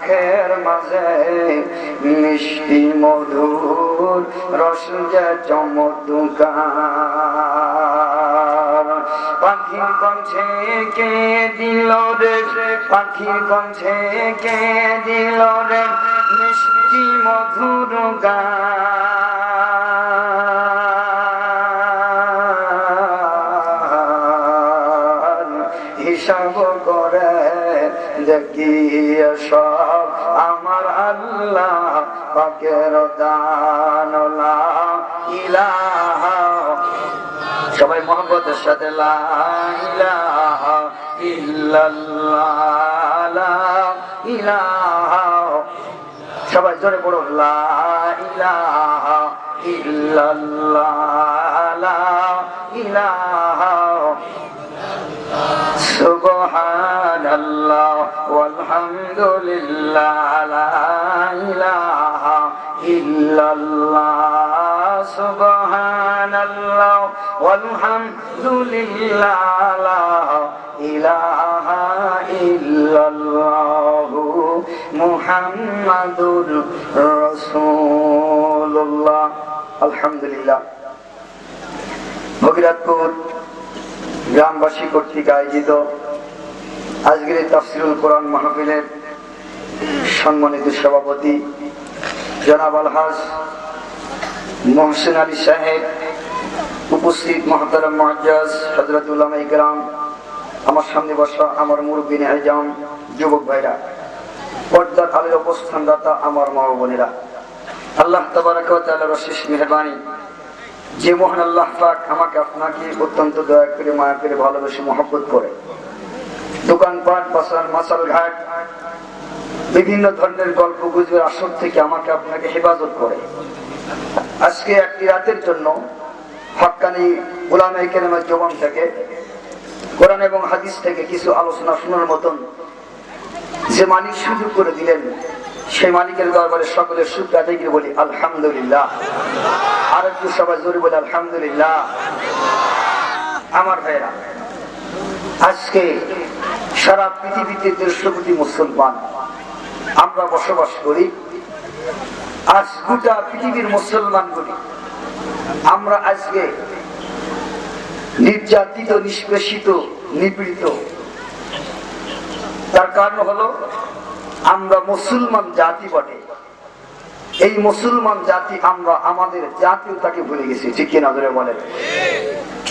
নাখের মাঝে মিষ্টি মধুর রস যে চমৎকার। পাখির কণ্ঠে কে দিল রে, পাখির কণ্ঠে কে দিল রে মিষ্টি মধুর গান। হিসাব করে দেখি সব আমার আল্লাহ পাকের দান। লা ইলাহা, সবাই মোহাম্মতের সাথে লা ইলাহা ইল্লাল্লাহ, লা ইলাহা, সবাই জোরে পড়ো লা ইলাহা ইল্লাল্লাহ, লা ইলাহা সুবহানাল্লাহ ওয়ালহামদুলিল্লাহ, লা ইলাহা ইল্লাল্লাহ, সুবহানাল্লাহ ওয়ালহামদুলিল্লাহ, লা ইলাহা ইল্লাল্লাহ মুহাম্মাদুর রাসূলুল্লাহ। আলহামদুলিল্লাহ। ভগীরথপুর গ্রামবাসী কর্তৃক আয়োজিত আজকের তাফসীরুল কোরআন মাহফিলের সম্মানিত সভাপতি জনাব আলহাজ মোহসিন আলী সাহেব, উপস্থিত মহতারাম মুআজ্জাজ হযরত উলামায়ে কেরাম, আমার সামনে বসা আমার মুরব্বিন আজম, যুবক ভাইরা, পর্দার আলোর অবস্থানদাতা আমার মা ও বোনেরা, আল্লাহ তাবারাক ওয়া তাআলার অশেষ মেহেরবানি যে মহান আল্লাহ পাক আমাকে আপনাকে অত্যন্ত দয়া করে মায়া করে ভালোবেসে মহব্বত করে দোকানপাট বাসার মাসাল ঘাট বিভিন্ন ধরনের গল্প গুজবের আসর থেকে আমাকে আপনাকে হেফাজত করে আজকে একটি রাতের জন্য হক্কানি উলামায়ে কেরামের জবান থেকে কোরআন এবং হাদিস থেকে কিছু আলোচনা শোনার মতন যে মালিক সুযোগ করে দিলেন, সেই মালিকের দরবারে সকলের শুকর আদায় করে বলি আলহামদুলিল্লাহ। আর একটু সবাই জোরে বলি আলহামদুলিল্লাহ। আমার ভাইরা, আজকে সারা পৃথিবীতে 150 কোটি মুসলমান আমরা বসবাস করি। আজ গোটা পৃথিবীর মুসলমানগুলি আমরা আজকে নির্যাতিত, নিষ্পেষিত, নিপীড়িত। তার কারণ হলো আমরা মুসলমান জাতি বটে। এই মুসলমান জাতি আমরা আমাদের জাতীয়তাকে ভুলে গেছি, ঠিক কিনা ধরে বলেন?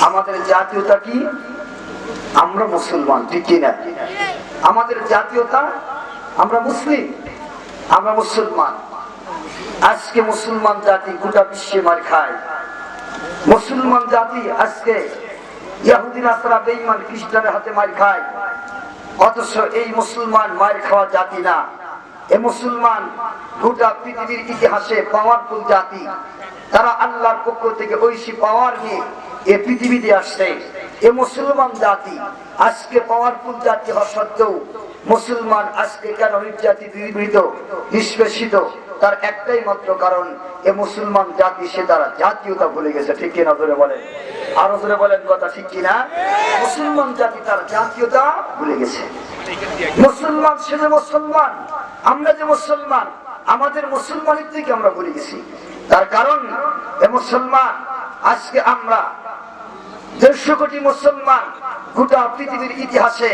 আমাদের জাতীয়তা কি? আমরা মুসলমান, ঠিক কিনা? আমাদের জাতীয়তা আমরা মুসলিম, আমরা মুসলমান। আজকে মুসলমান জাতি গোটা বিশ্বে মার খায়। মুসলমান জাতি আজকে ইহুদি নাসারা বেঈমান খ্রিস্টানের হাতে মার খায়। অথচ এই মুসলমান মার খাওয়া জাতি না। এই মুসলমান গোটা পৃথিবীর ইতিহাসে পাওয়ারফুল জাতি। তারা আল্লাহর পক্ষ থেকে ঐশী পাওয়ার নিয়ে এই পৃথিবীতে আসছে। এই মুসলমান জাতি আজকে পাওয়ারফুল জাতি হওয়া সত্ত্বেও মুসলমান আজকে কেন নির্যাতিত, নিপীড়িত, নিষ্পেষিত? তার একটাই মাত্র কারণ, এ মুসলমান জাতি সে তারা জাতীয়তা ভুলে গেছে, ঠিক কিনা ধরে বলেন? আরো ধরে বলেন কথা, ঠিক কিনা? মুসলমান জাতি তার জাতীয়তা ভুলে গেছে। মুসলমান সে যে মুসলমান, আমরা যে মুসলমান, আমাদের মুসলমানের থেকে আমরা ভুলে গেছি। তার কারণ এ মুসলমান আজকে আমরা 150 কোটি মুসলমান গোটা পৃথিবীর ইতিহাসে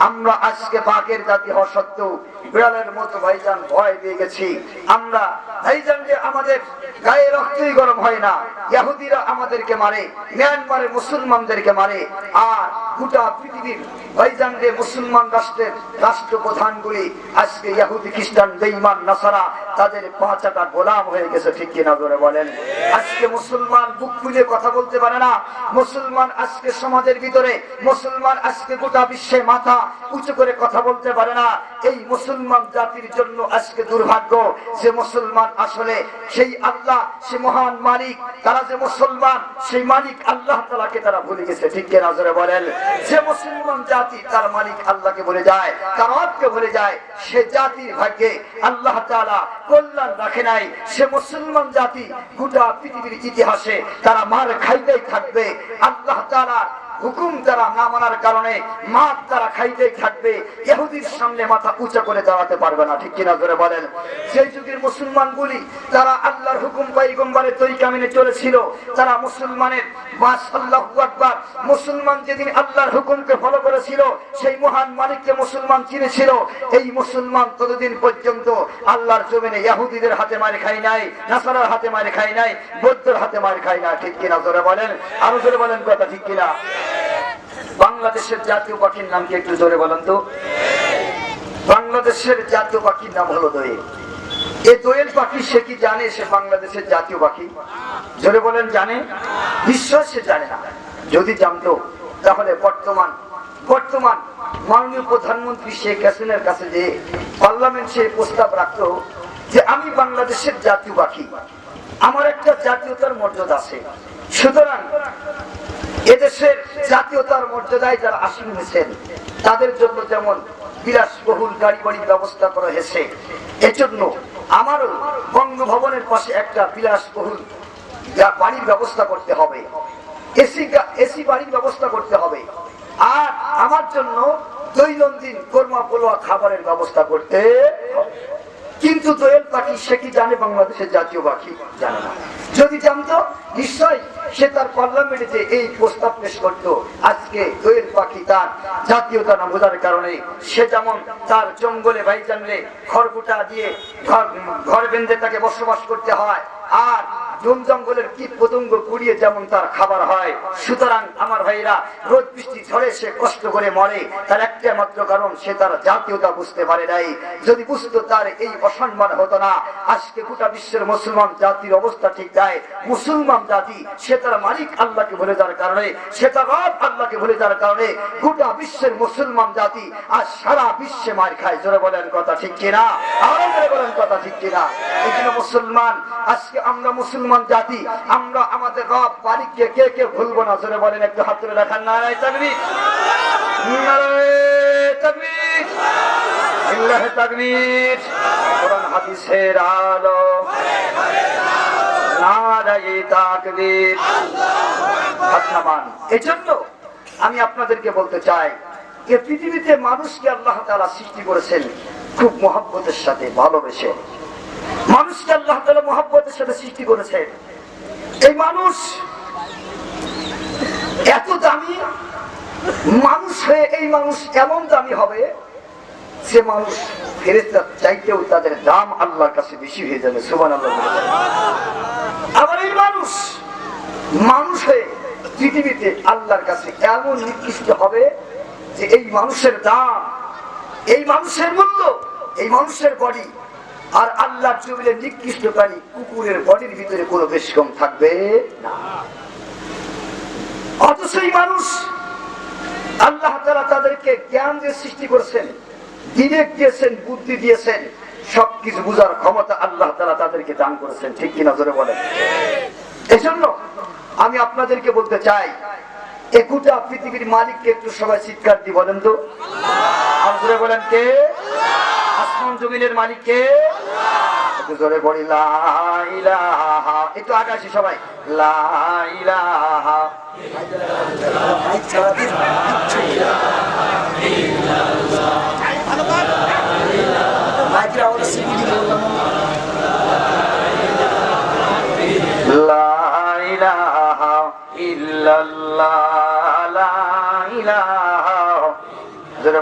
আমরা আজকে বাঘের জাতি হওয়া সত্ত্বেও বিড়ালের মতো ভাইজান ভয় পেয়ে গেছি। আমরা ভাইজান যে আমাদের গায়ে রক্তই গরম হয় না। ইহুদিরা আমাদেরকে মারে, মিয়ানমারে মুসলমানদেরকে মারে, আর গোটা পৃথিবীর ভাইজান যে মুসলমান রাষ্ট্রের রাষ্ট্রপ্রধানগুলি আজকে ইহুদি, খ্রিস্টান, বেঈমান, নাসারা তাদের পাঁচাটা গোলাম হয়ে গেছে, ঠিক কিনা ধরে বলেন? আজকে মুসলমান বুক ফুলে কথা বলতে পারে না। মুসলমান আজকে সমাজের ভিতরে, মুসলমান আজকে গোটা বিশ্বে মাথা উঁচু করে কথা বলতে পারে না। এই মুসলমান জাতির জন্য আজকে দুর্ভাগ্য যে মুসলমান আসলে সেই আল্লাহ, সে মহান মালিক, তারা যে মুসলমান সেই মালিক আল্লাহ তাআলাকে তারা ভুলে গেছে, ঠিক কিনা জোরে বলেন? যে মুসলমান জাতি তার মালিক আল্লাহকে ভুলে যায়, তার রবকে ভুলে যায়, সে জাতির ভাগ্যে আল্লাহ তাআলা কল্যাণ রাখে নাই। সে মুসলমান জাতি গোটা পৃথিবীর ইতিহাসে তারা মার খাইতেই থাকবে। আল্লাহ তাআলা হুকুম তারা না মানার কারণে মাঠ তারা খাইতেই থাকবে, ইহুদির সামনে মাথা উঁচা করে দাঁড়াতে পারবে না। ঠিক কিনা জোরে বলেন? সেই যুগের মুসলমানগুলি তারা আল্লাহর হুকুম পয়গম্বরের তরিকা মেনে চলেছিল। তারা মুসলমানের আল্লাহু আকবার, মুসলমান যেদিন আল্লাহর হুকুমকে ফলো করেছিল, সেই মহান মালিককে মুসলমান চিনেছিল। এই মুসলমান ততদিন পর্যন্ত আল্লাহর জমিনে ইহুদিদের হাতে মার খায় নাই, নাসারার হাতে মার খায় নাই, বৌদ্ধের হাতে মার খায় না। ঠিক কিনা জোরে বলেন? আরো জোরে বলেন কথা, ঠিক কিনা? বাংলাদেশের জাতীয় পাখির নাম কি একটু জোরে বলেন তো? বাংলাদেশের জাতীয় পাখির নাম হলো দোয়েল। এই দোয়েল পাখি সে কি জানে সে বাংলাদেশের জাতীয় পাখি? জোরে বলেন, জানে? নিশ্চয় সে জানে না। যদি জানতো তাহলে বর্তমান মাননীয় প্রধানমন্ত্রী শেখ হাসিনার কাছে যে পার্লামেন্টে প্রস্তাব রাখতো যে আমি বাংলাদেশের জাতীয় পাখি, আমার একটা জাতীয়তার মর্যাদা আছে, সুতরাং এদেশের জাতীয়তার মর্যাদায় যারা আসীন হয়েছেন তাদের জন্য যেমন বিলাসবহুল গাড়ি বাড়ির ব্যবস্থা করা হয়েছে, এজন্য আমারও বঙ্গভবনের পাশে একটা বিলাসবহুল বাড়ির ব্যবস্থা করতে হবে, এসি বাড়ির ব্যবস্থা করতে হবে। আর আমার জন্য দৈনন্দিন কোরমা পোলোয়া খাবারের ব্যবস্থা করতে হবে। কিন্তু দোয়েল পাখি সে কি জানে বাংলাদেশের জাতীয় পাখি? জানে না। যদি জানতো নিশ্চয় সে তার পার্লামেন্টে এই প্রস্তাব পেশ করতো। আজকে দোয়েল পাখি তার জাতীয়তা না বোঝার কারণে সে যেমন তার জঙ্গলে ভাইজানলে খড়কুটা দিয়ে ঘর বেঁধে তাকে বসবাস করতে হয়, আর বন জঙ্গলের কীট পতঙ্গ কুড়িয়ে যেমন তার খাবার হয়, সুতরাং আমার ভাইরা রোদ বৃষ্টি ঝড়ে সে কষ্ট করে মরে, তার একটা মাত্র কারণ সে তার জাতীয়তা বুঝতে পারে নাই। যদি বুঝতো তার এই অসম্মান হতো না। আজকে গোটা বিশ্বের মুসলমান জাতির অবস্থা ঠিক দেয়। মুসলমান জাতি সে তার মালিক আল্লাহকে ভুলে যাওয়ার কারণে, সে তার রব আল্লাহকে ভুলে যাওয়ার কারণে গোটা বিশ্বের মুসলমান জাতি আজ সারা বিশ্বে মার খায়। জোরে বলেন কথা, ঠিক কিনা? আরো জোরে বলেন কথা, ঠিক কিনা? এই জন্য মুসলমান, আজকে আমরা মুসলমান জাতি, আমরা আমাদের রব মালিককে কে কে ভুলবো না? জোরে বলেন, একটু হাত তুলে রাখার। নারায়ে তাকবীর, নারায়ে তাকবীর, লিল্লাহি তাকবীর। কোরআন হাদিসের আলো, নারায়ে তাকবীর, হাত নামান। এজন্য আমি আপনাদেরকে বলতে চাই যে পৃথিবীতে মানুষকে আল্লাহ তাআলা সৃষ্টি করেছেন খুব মহব্বতের সাথে, ভালোবেসে। মানুষকে আল্লাহ তাআলা মহব্বতের সাথে সৃষ্টি করেছেন। এই মানুষ এত দামি মানুষ হয়ে এই মানুষ এমন দামি হবে যে মানুষ ফেরেশতার চাইতেও তাদের দাম আল্লাহর কাছে বেশি হয়ে যাবে। সুবহানাল্লাহ। আবার এই মানুষ হয়ে পৃথিবীতে আল্লাহর কাছে এমন নিকৃষ্ট হবে যে এই মানুষের দাম, এই মানুষের মূল্য, এই মানুষের বডি আর আল্লাহর জমিনের নিকৃষ্ট প্রাণী কুকুরের বডির ভিতরে কোনো বেশ কম থাকবে না। অথচ এই মানুষ আল্লাহ তাআলা তাদেরকে জ্ঞান দিয়ে সৃষ্টি করেছেন, বিবেক দিয়েছেন, বুদ্ধি দিয়েছেন, সবকিছু বুঝার ক্ষমতা আল্লাহ তাআলা তাদেরকে দান করেছেন। ঠিক কিনা জোরে বলেন? এজন্য আমি আপনাদেরকে বলতে চাই, এই গোটা পৃথিবীর মালিককে একটু সবাই চিৎকার দিয়ে বলেন তো। আর জোরে বলেন, কে? আসমান জমিনের মালিক কে? একটু জোরে বলি, লা ইলাহা। একটু আকাশে সবাই, লা ইলাহা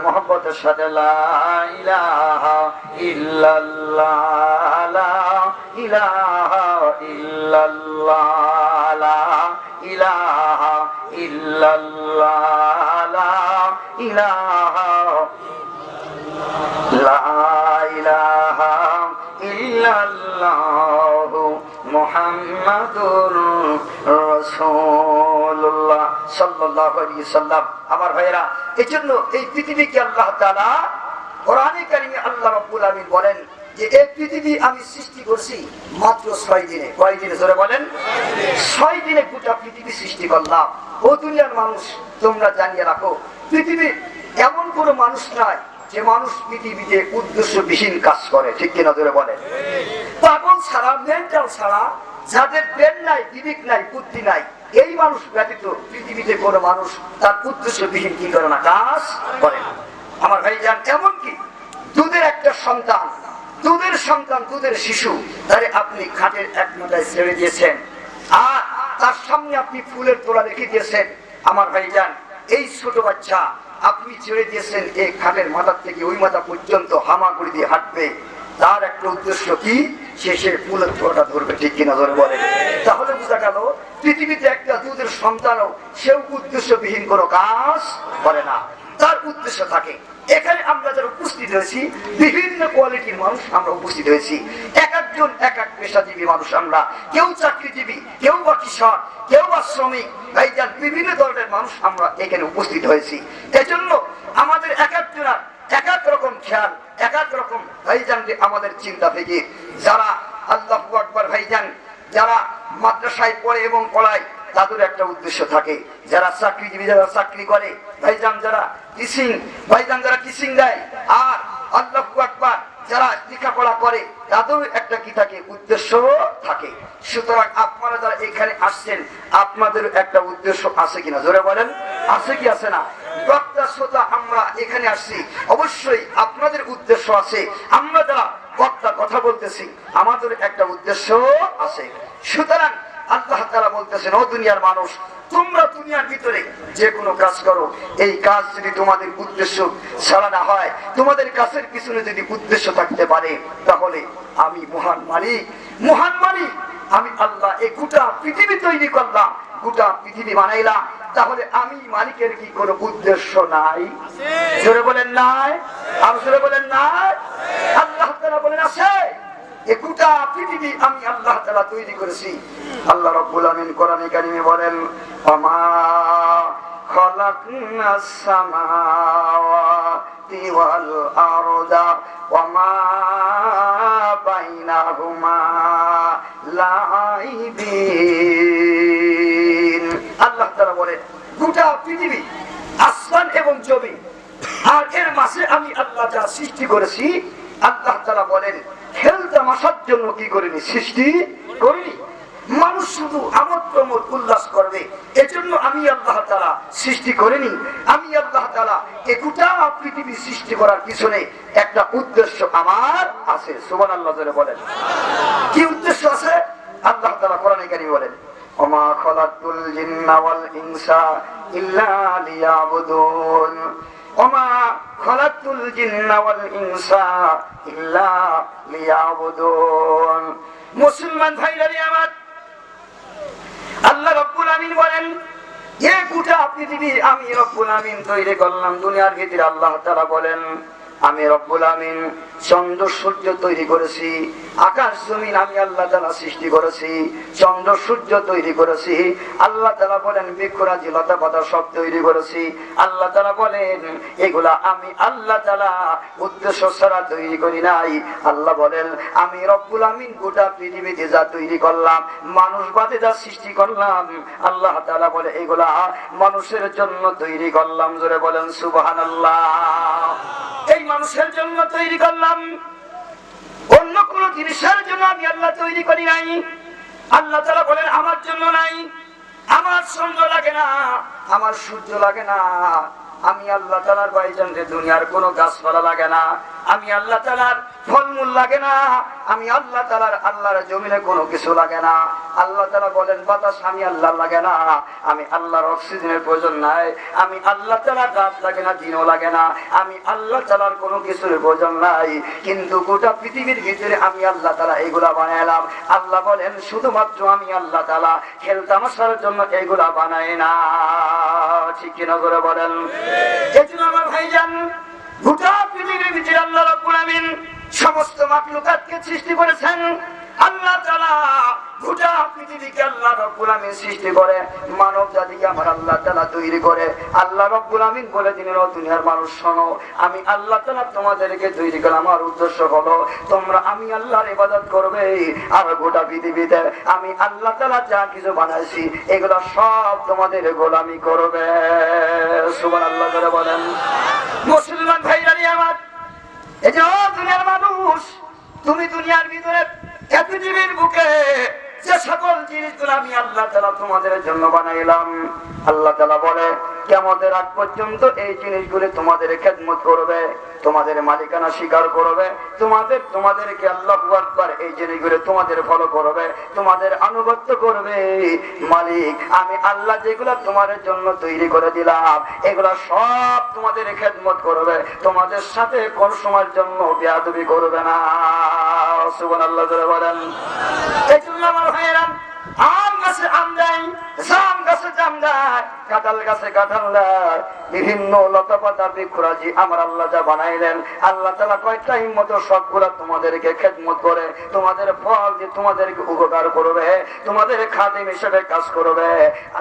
মোহাম্মতের সাথে লা ইলাহা ইল্লাল্লাহ, লা ইলাহা ইল্লাল্লাহ, লা ইলাহা ইল্লাল্লাহ, লা ইলাহা, লা ইলাহা ইল্লাল্লাহ মুহাম্মাদুর রাসূলুল্লাহ সাল্লাল্লাহু আলাইহি সাল্লাম। আমার ভাইরা, এজন্য এই পৃথিবীকে আল্লাহ তাআলা কোরআনে কারিমে আল্লাহ রাব্বুল আলামিন বলেন যে এই পৃথিবী আমি সৃষ্টি করছি মাত্র 6 দিনে। কয় দিনে? জোরে বলেন। 6 দিনে গোটা পৃথিবী সৃষ্টি করলাম। ও দুনিয়ার মানুষ, তোমরা জানিয়ে রাখো, পৃথিবীর এমন কোনো মানুষ নাই যে মানুষ পৃথিবীতে উদ্দেশ্যবিহীন কাজ করে। ঠিক কিনা জোরে বলেন? পাগল ছাড়া, মেন্টাল ছাড়া, যাদের ব্রেন নাই, বিবেক নাই, বুদ্ধি নাই, এই মানুষ ব্যতীত পৃথিবীতে কোনো মানুষ তার উদ্দেশ্যবিহীন কি করে না, কাজ করে না। আমার ভাইজান, এমনকি দুধের একটা সন্তান, দুধের শিশু, তারে আপনি খাটের এক মাথায় ছেড়ে দিয়েছেন আর তার সামনে আপনি ফুলের তোড়া রেখে দিয়েছেন। আমার ভাইজান, এই ছোট বাচ্চা আপনি ছেড়ে দিয়েছেন, এই খাটের মাথা থেকে ওই মাথা পর্যন্ত হামাগুড়ি দিয়ে হাঁটবে। তার একটা উদ্দেশ্য কি, সে ফুলের তোড়াটা ধরবে, ঠিক কিনা ধরে বলে। তাহলে বোঝা গেল পৃথিবীতে একটা দুধের সন্তানও সেও উদ্দেশ্যবিহীন কোনো কাজ করে না, তার উদ্দেশ্য থাকে। এখানে আমরা যারা উপস্থিত হয়েছি, বিভিন্ন কোয়ালিটির মানুষ আমরা উপস্থিত হয়েছি, এক একজন এক এক পেশাজীবী মানুষ আমরা। কেউ চাকরিজীবী, কেউ বা কৃষক, কেউ বা শ্রমিক, ভাইজান বিভিন্ন ধরনের মানুষ আমরা এখানে উপস্থিত হয়েছি। এজন্য আমাদের এক একজনের এক এক রকম খেয়াল, এক এক রকম ভাইজান যে আমাদের চিন্তা থেকে। যারা আল্লাহু আকবার ভাইজান, যারা মাদ্রাসায় পড়ে এবং পড়ায়, তাদের একটা উদ্দেশ্য থাকে। যারা চাকরিজীবী, যারা চাকরি করে ভাইজান, যারা টিচিং দেয়, আর আল্লাহু আকবার যারা লেখাপড়া করে, তাদের একটা কি থাকে, উদ্দেশ্য থাকে। সুতরাং আপনারা যারা এখানে আসছেন, আপনাদের একটা উদ্দেশ্য আছে কিনা জোরে বলেন, আছে কি আছে না? বক্তা শ্রোতা আমরা এখানে আসছি, অবশ্যই আপনাদের উদ্দেশ্য আছে। আমরা যারা বক্তা কথা বলতেছি, আমাদের একটা উদ্দেশ্য আছে। সুতরাং আল্লাহ তাআলা বলতেছেন, ও দুনিয়ার মানুষ, তোমরা দুনিয়ার ভিতরে যে কোনো কাজ করো, এই কাজ যদি তোমাদের উদ্দেশ্য ছাড়া না হয়, তোমাদের কাছের পিছনে যদি উদ্দেশ্য থাকতে পারে, তাহলে আমি মহান মালিক, আমি আল্লাহ এই গোটা পৃথিবী তৈরি করলাম, গোটা পৃথিবী বানাইলাম, তাহলে আমি মালিকের কি কোনো উদ্দেশ্য নাই? জোরে বলেন নাই, আর জোরে বলেন নাই। আল্লাহ তাআলা বলেন আছে, এই গোটা পৃথিবী আমি আল্লাহ তাআলা তৈরি করেছি। আল্লাহ রাব্বুল আমিন কোরআনে কারিমে বলেন, ওমা খালাকনাস সামাওয়াতি ওয়াল আরদা ওমা বাইনাহুমা লাইবিন। আল্লাহ তাআলা বলেন, গোটা পৃথিবী, আসমান এবং জমিন, আর এর মাঝে আমি আল্লাহ যা সৃষ্টি করেছি, আল্লাহ তাআলা বলেন খেল তামাশার জন্য কি করিনি, সৃষ্টি করিনি। মানুষ শুধু আমোদ প্রমোদ উল্লাস করবে, এজন্য আমি আল্লাহ তাআলা সৃষ্টি করিনি। আমি আল্লাহ তাআলা এই গোটা পৃথিবী সৃষ্টি করার পিছনে একটা উদ্দেশ্য আমার আছে। সুবহানাল্লাহ জোরে বলেন, কি উদ্দেশ্য আছে? আল্লাহ তাআলা কোরআনে কারীমে বলেন, ওমা খালাকতুল জিন্না ওয়াল ইনসা ইল্লা লিয়াবুদুন, ওমা খালাকতুল জিন্না ওয়াল ইনসা ইল্লা লিয়াবুদুন। মুসলমান ভাইরা আমার, আল্লাহ রাব্বুল আমিন বলেন, এই গোটা পৃথিবী আমি রব্বুল আমিন তৈরি করলাম। দুনিয়ার ভিতরে আল্লাহ তাআলা বলেন, আমি রব্বুল আমিন চন্দ্র সূর্য তৈরি করেছি, আকাশ জমিন আমি আল্লাহ তাআলা সৃষ্টি করেছি, চন্দ্র সূর্য তৈরি করেছি। আল্লাহ তাআলা বলেন বৃক্ষরাজি লতা পাতা সব তৈরি করেছি। আল্লাহ তাআলা বলেন এগুলা আমি আল্লাহ তাআলা উদ্দেশ্য ছাড়া তৈরি করি নাই। আল্লাহ বলেন আমি রব্বুল আমিন গোটা পৃথিবীতে যা তৈরি করলাম, মানুষ বাদে যা সৃষ্টি করলাম, আল্লাহ তাআলা বলে এগুলা মানুষের জন্য তৈরি করলাম। জোরে বলেন সুবহানাল্লাহ। এই মানুষের জন্য তৈরি করলাম, অন্য কোন জিনিসের জন্য আমি আল্লাহ তৈরি করি নাই। আল্লাহ তাআলা বলেন আমার জন্য নাই, আমার চন্দ্র লাগে না, আমার সূর্য লাগে না, আমি আল্লাহ তাআলার ভাইজান যে দুনিয়ার কোনো গাছপালা লাগে না, আমি আল্লাহ তাআলার ফলমূল লাগে না, আমি আল্লাহ তাআলার আল্লাহর জমিনে কোনো কিছু লাগে না। আল্লাহ তাআলা বলেন বাতাস আমি আল্লাহ লাগে না, আমি আল্লাহর অক্সিজেনের প্রয়োজন নাই, আমি আল্লাহ তাআলার রাত লাগে না, দিনও লাগে না, আমি আল্লাহ তাআলার কোনো কিছুর প্রয়োজন নাই। কিন্তু গোটা পৃথিবীর ভিতরে আমি আল্লাহ তাআলা এগুলা বানাইলাম। আল্লাহ বলেন শুধুমাত্র আমি আল্লাহ তাআলা খেল তামাশার জন্য এগুলা বানাই না। ঠিক কিনা করে বলেন? এজন্য আমার ভাইজান, গোটা পৃথিবীর ভিতরে আল্লাহ রাব্বুল আমিন সমস্ত মাখলুকাতকে সৃষ্টি করেছেন। আল্লাহ তাআলা গোটা পৃথিবীকে আল্লাহ রাব্বুল আমিন সৃষ্টি করে, মানব জাতিকে আমার আল্লাহ তাআলা তৈরি করে। আল্লাহ রাব্বুল আমিন বলে দিলেন, ও দুনিয়ার মানুষ শোনো, আমি আল্লাহ তাআলা তোমাদেরকে তৈরি করলাম, আমার উদ্দেশ্য হলো তোমরা আমি আল্লাহর ইবাদত করবে, আর গোটা পৃথিবীতে আমি আল্লাহ তাআলা যা কিছু বানাইছি এগুলো সব তোমাদের গোলামি করবে। সুবহানাল্লাহ করে বলেন। মুসলমান ভাইরা আমার, এই যে দুনিয়ার মানুষ, তুমি দুনিয়ার ভিতরে পৃথিবীর বুকে যে সকল জিনিসগুলো আমি আল্লাহ তাআলা তোমাদের জন্য বানাইলাম, আল্লাহ তাআলা বলে কিয়ামতের আগ পর্যন্ত এই জিনিসগুলো তোমাদের খেদমত করবে, তোমাদের মালিকানা স্বীকার করবে, তোমাদেরকে আল্লাহু আকবার এই জিনিসগুলো তোমাদের ফলো করবে, তোমাদের আনুগত্য করবে। মালিক আমি আল্লাহ যেগুলো তোমাদের জন্য তৈরি করে দিলাম এগুলা সব তোমাদের খেদমত করবে, তোমাদের সাথে কোন সময়ের জন্য বেয়াদবি করবে না। সুবহানাল্লাহ জোরে বলেন। এই জন্য আমার ভাইয়েরা, আম গাছে আম দেয়, জাম গাছে জাম দেয়, কাঁঠাল গাছে কাঁঠাল দেয়, বিভিন্ন লতাপাতা বৃক্ষরাজি আমার আল্লাহ যা বানাইলেন, আল্লাহ তাআলা কয়টা হিম্মত সবগুলা তোমাদেরকে খেদমত করে, তোমাদের ফল দিয়ে তোমাদেরকে উপকার করবে, তোমাদের খাদিম হিসেবে কাজ করবে।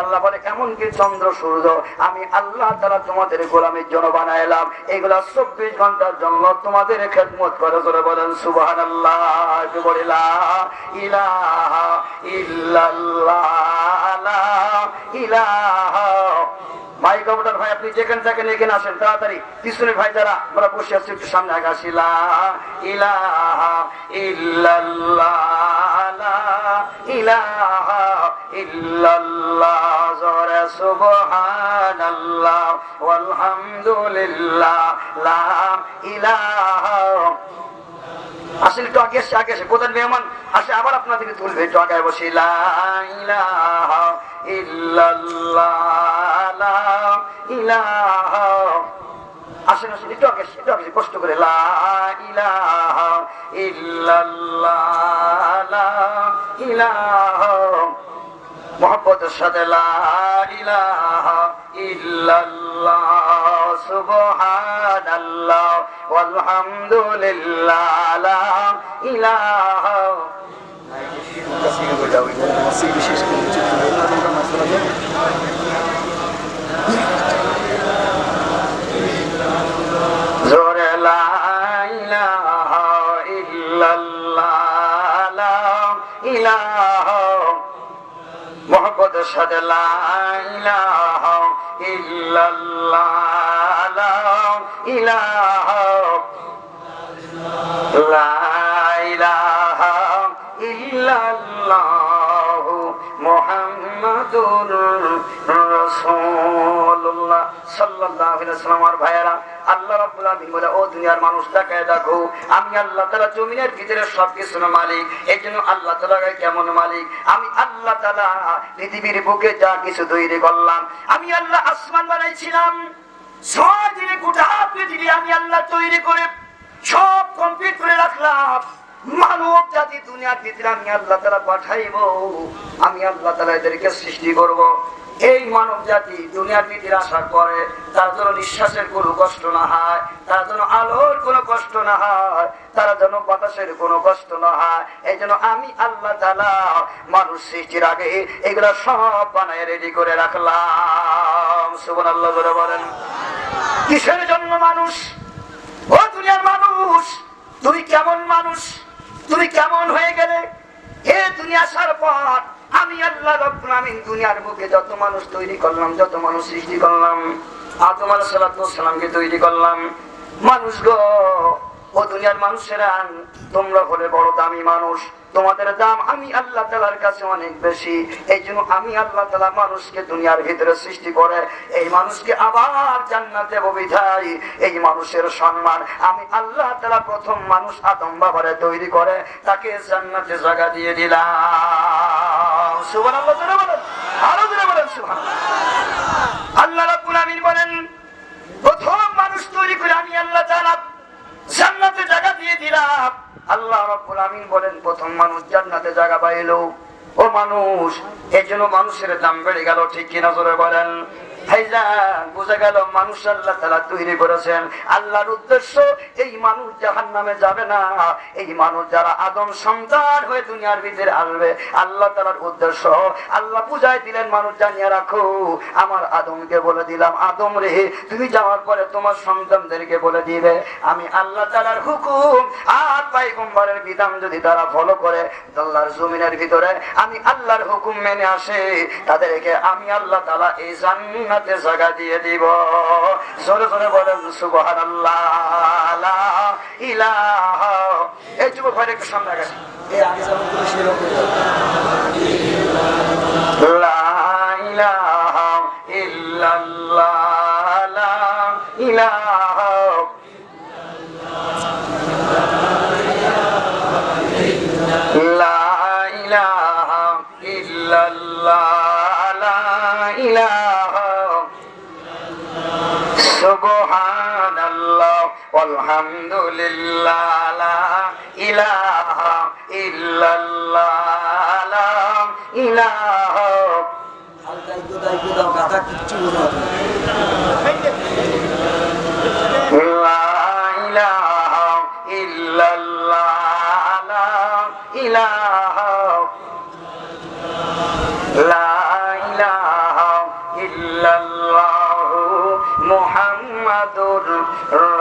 আল্লাহ বলে এমনকি চন্দ্র সূর্য আমি আল্লাহ তাআলা তোমাদের গোলামের জন্য বানাইলাম, এগুলা 24 ঘন্টার জন্য তোমাদের খেদমত করে। জোরে বলেন সুবহানাল্লাহ। বলে লা ইলাহা ইল্লাল্লাহ, লা ইলাহা। ভাই কবুতর ভাই আপনি যেখানে থাকেন এখানে আসেন তাড়াতাড়ি, পিছনের ভাই যারা আমরা বসে আছি একটু সামনে আগে আসি। লা ইলাহা ইল্লাল্লাহ, লা ইলাহা ইল্লাল্লাহ, জোরে সুবহানাল্লাহ ওয়ালহামদুলিল্লাহ, লা ইলাহা। আসলে একটু আগে এসে আগে এসে কোথায় মেহমান আসে আবার আপনাদেরকে তুলবে, একটু আগে বসি। লা ইলাহা ইল্লাল্লাহ, লা ইলাহা। আসেন আসেন একটু আগে একটু আগে কষ্ট করে। লা ইলাহা ইল্লাল্লাহ, লা ইলাহা। মুহাব্বতের সাথে লা ইলাহা ইল্লাল্লাহ, সুবহানাল্লাহ ওয়ালহামদুলিল্লাহ, লা ইলাহা। জোরে লা ইলাহা ইল্লাল্লাহ, লা ইলাহা। মুহাব্বতের সাথে লা ইলাহা ইল্লাল্লাহ, লা ইলাহা। লা ইলাহা ইল্লাল্লাহু মুহাম্মাদুর রাসূলুল্লাহ সাল্লাল্লাহু আলাইহি ওয়াসাল্লাম। আর ভাইয়েরা, আল্লাহ রাব্বুল আলামিন বলে ও দুনিয়ার মানুষ তাকায় দেখো, আমি আল্লাহ তাআলা জমিনের ভিতরে সবকিছুর মালিক। এইজন্য আল্লাহ তাআলা কেমন মালিক? আমি আল্লাহ তাআলা পৃথিবীর বুকে যা কিছু তৈরি করলাম, আমি আল্লাহ আসমান বানাইছিলাম 6 দিনে গোটা পৃথিবী আমি আল্লাহ তৈরি করে সব কমপ্লিট করে রাখলাম। মানব জাতি দুনিয়ার ভিতরে আমি আল্লাহ তাআলা পাঠাইবো, আমি আল্লাহ তাআলা এদেরকে সৃষ্টি করব। এই মানব জাতি দুনিয়ার ভিতরে আসার পরে তার জন্য নিঃশ্বাসের কোনো কষ্ট না হয়, তার জন্য আলোর কোনো কষ্ট না হয়, তার জন্য বাতাসের কোনো কষ্ট না হয়। এই জন্য আমি আল্লাহ তাআলা মানুষ সৃষ্টির আগে এগুলা সব বানায় রেডি করে রাখলাম। সুবহানাল্লাহ বলে বলেন। কিসের জন্য মানুষ? ও দুনিয়ার মানুষ, তুমি কেমন মানুষ? তুমি কেমন হয়ে গেলে? এ দুনিয়া আসার পর আমি আল্লাহ রাব্বুল আমিন দুনিয়ার বুকে যত মানুষ তৈরি করলাম, যত মানুষ সৃষ্টি করলাম, আদম আলাইহিস সালামকে তৈরি করলাম। মানুষ গো, ও দুনিয়ার মানুষেরা, তোমরা হলে বড় দামি মানুষ, তোমাদের দাম আমি আল্লাহ তাআলার কাছে অনেক বেশি। এই জন্য আমি আল্লাহ তাআলা মানুষকে দুনিয়ার ভিতরে সৃষ্টি করে এই মানুষকে আবার জান্নাতে বিধায় এই মানুষের সম্মান আমি আল্লাহ তাআলা প্রথম মানুষ আদম বাবারে তৈরি করে তাকে জান্নাতে জায়গা দিয়ে দিলাম। সুবহানাল্লাহ জোরে বলেন, আরো জোরে বলেন সুবহানাল্লাহ। আল্লাহ রাব্বুল আমিন বলেন প্রথম মানুষ তৈরি করে আমি আল্লাহ তাআলা জান্নাতে জায়গা দিয়ে দিলাম। আল্লাহ রাব্বুল আমিন বলেন প্রথম মানুষ জান্নাতে জায়গা পাইলো। ও মানুষ, এজন্য মানুষের দাম বেড়ে গেল, ঠিক কিনা জোরে বলেন। ভাইজান, বোঝা গেল মানুষ আল্লাহ তাআলা তৈরি করেছেন। আল্লাহর উদ্দেশ্য এই মানুষ জাহান্নামে যাবে না। এই মানুষ যারা আদম সন্তান হয়ে দুনিয়ার ভিতরে আসবে, আল্লাহ তাআলার উদ্দেশ্য আল্লাহ বুঝাই দিলেন, মানুষ জানিয়ে রাখো আমার আদমকে বলে দিলাম, আদম রে তুমি যাওয়ার পরে তোমার সন্তানদেরকে বলে দিবে আমি আল্লাহ তাআলার হুকুম আর পয়গম্বরের বিধান যদি তারা ফলো করে আল্লাহর জমিনের ভিতরে আমি আল্লাহর হুকুম মেনে আসে, তাদেরকে আমি আল্লাহ তাআলা এই জান্নাত জান্নাতে জায়গা দিয়ে দিব। জোরে জোরে বলেন সুবহানাল্লাহ। লা ইলাহা। এই যুবক ভাই একটু সামনে আসেন। এই আগে যেমন করে সেরকম লা ইলাহা ইল্লাল্লাহ লা ইলাহা লা ইলাহা ইল্লাল্লাহ লা ইলাহা সুবহানাল্লাহ আলহামদুলিল্লাহ লা ইলাহা ইল্লাল্লাহ লা ইলাহা কথা কিচ্ছু বোঝা লা ইলাহা ইল্লাল্লাহ লা ইলাহা লা ইলাহা ইল্লাল্লাহ মুহাম্মাদুর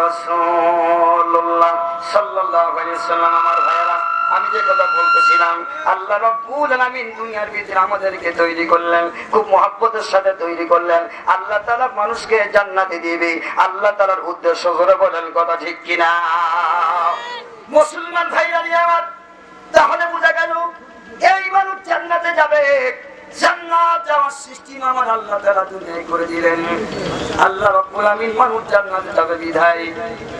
রাসূলুল্লাহ সাল্লাল্লাহু আলাইহি ওয়াসাল্লাম। আমার ভাইরা, আমি যে কথা বলতেছিলাম, আল্লাহ রাব্বুল আলামিন দুনিয়ার ভিতরে আমাদেরকে তৈরি করলেন, খুব মহব্বতের সাথে তৈরি করলেন। আল্লাহ তাআলা মানুষকে জান্নাতে দিবে। আল্লাহ তাআলার উদ্দেশ্য করে বলেন, কথা ঠিক কিনা? মুসলমান ভাইরা আমার, তাহলে বোঝা গেল এই মানুষ জান্নাতে যাবে। জান্নাত যাওয়ার সিস্টেম আমার আল্লাহ তাআলা দুনিয়ায় করে দিলেন। আল্লাহ রাব্বুল আমিন মানুষ জান্নাতে যাবে বিধায়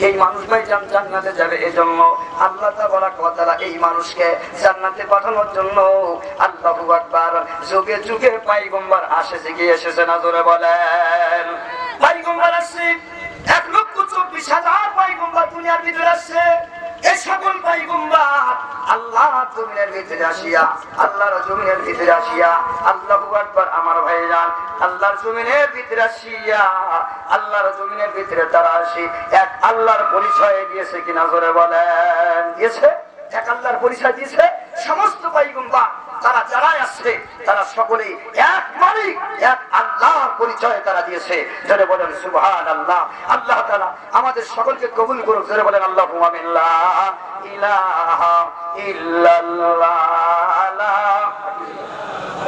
এই মানুষ ভাই জান্নাতে যাবে, এজন্য আল্লাহ তাআলা এই মানুষকে জান্নাতে পাঠানোর জন্য আল্লাহু আকবার যুগে যুগে পয়গম্বর আসেছে, কি এসেছে না জোরে বলেন? পয়গম্বর আসছে 1,24,000 পয়গম্বর দুনিয়ার ভিতরে আসছে। এই সকল পয়গম্বর আল্লাহ জমিনের ভিতরে আসিয়া, আল্লাহর জমিনের ভিতরে আসিয়া, আল্লাহু আকবার আমার ভাইজান, আল্লাহর জমিনের ভিতরে আসিয়া, আল্লাহর জমিনের ভিতরে তারা আসি এক আল্লাহর পরিচয় দিয়েছে, কিনা জোরে বলেন? দিয়েছে, এক আল্লাহর পরিচয় দিয়েছে। সমস্ত পয়গম্বর তারা যারাই আসছে তারা সকলেই এক মালিক, এক আল্লাহর পরিচয় তারা দিয়েছে। জোরে বলেন সুবহানাল্লাহ। আল্লাহ তাআলা আমাদের সকলকে কবুল করুক। জোরে বলেন আল্লাহুম্মা আমিন। লা ইলাহা ইল্লাল্লাহ।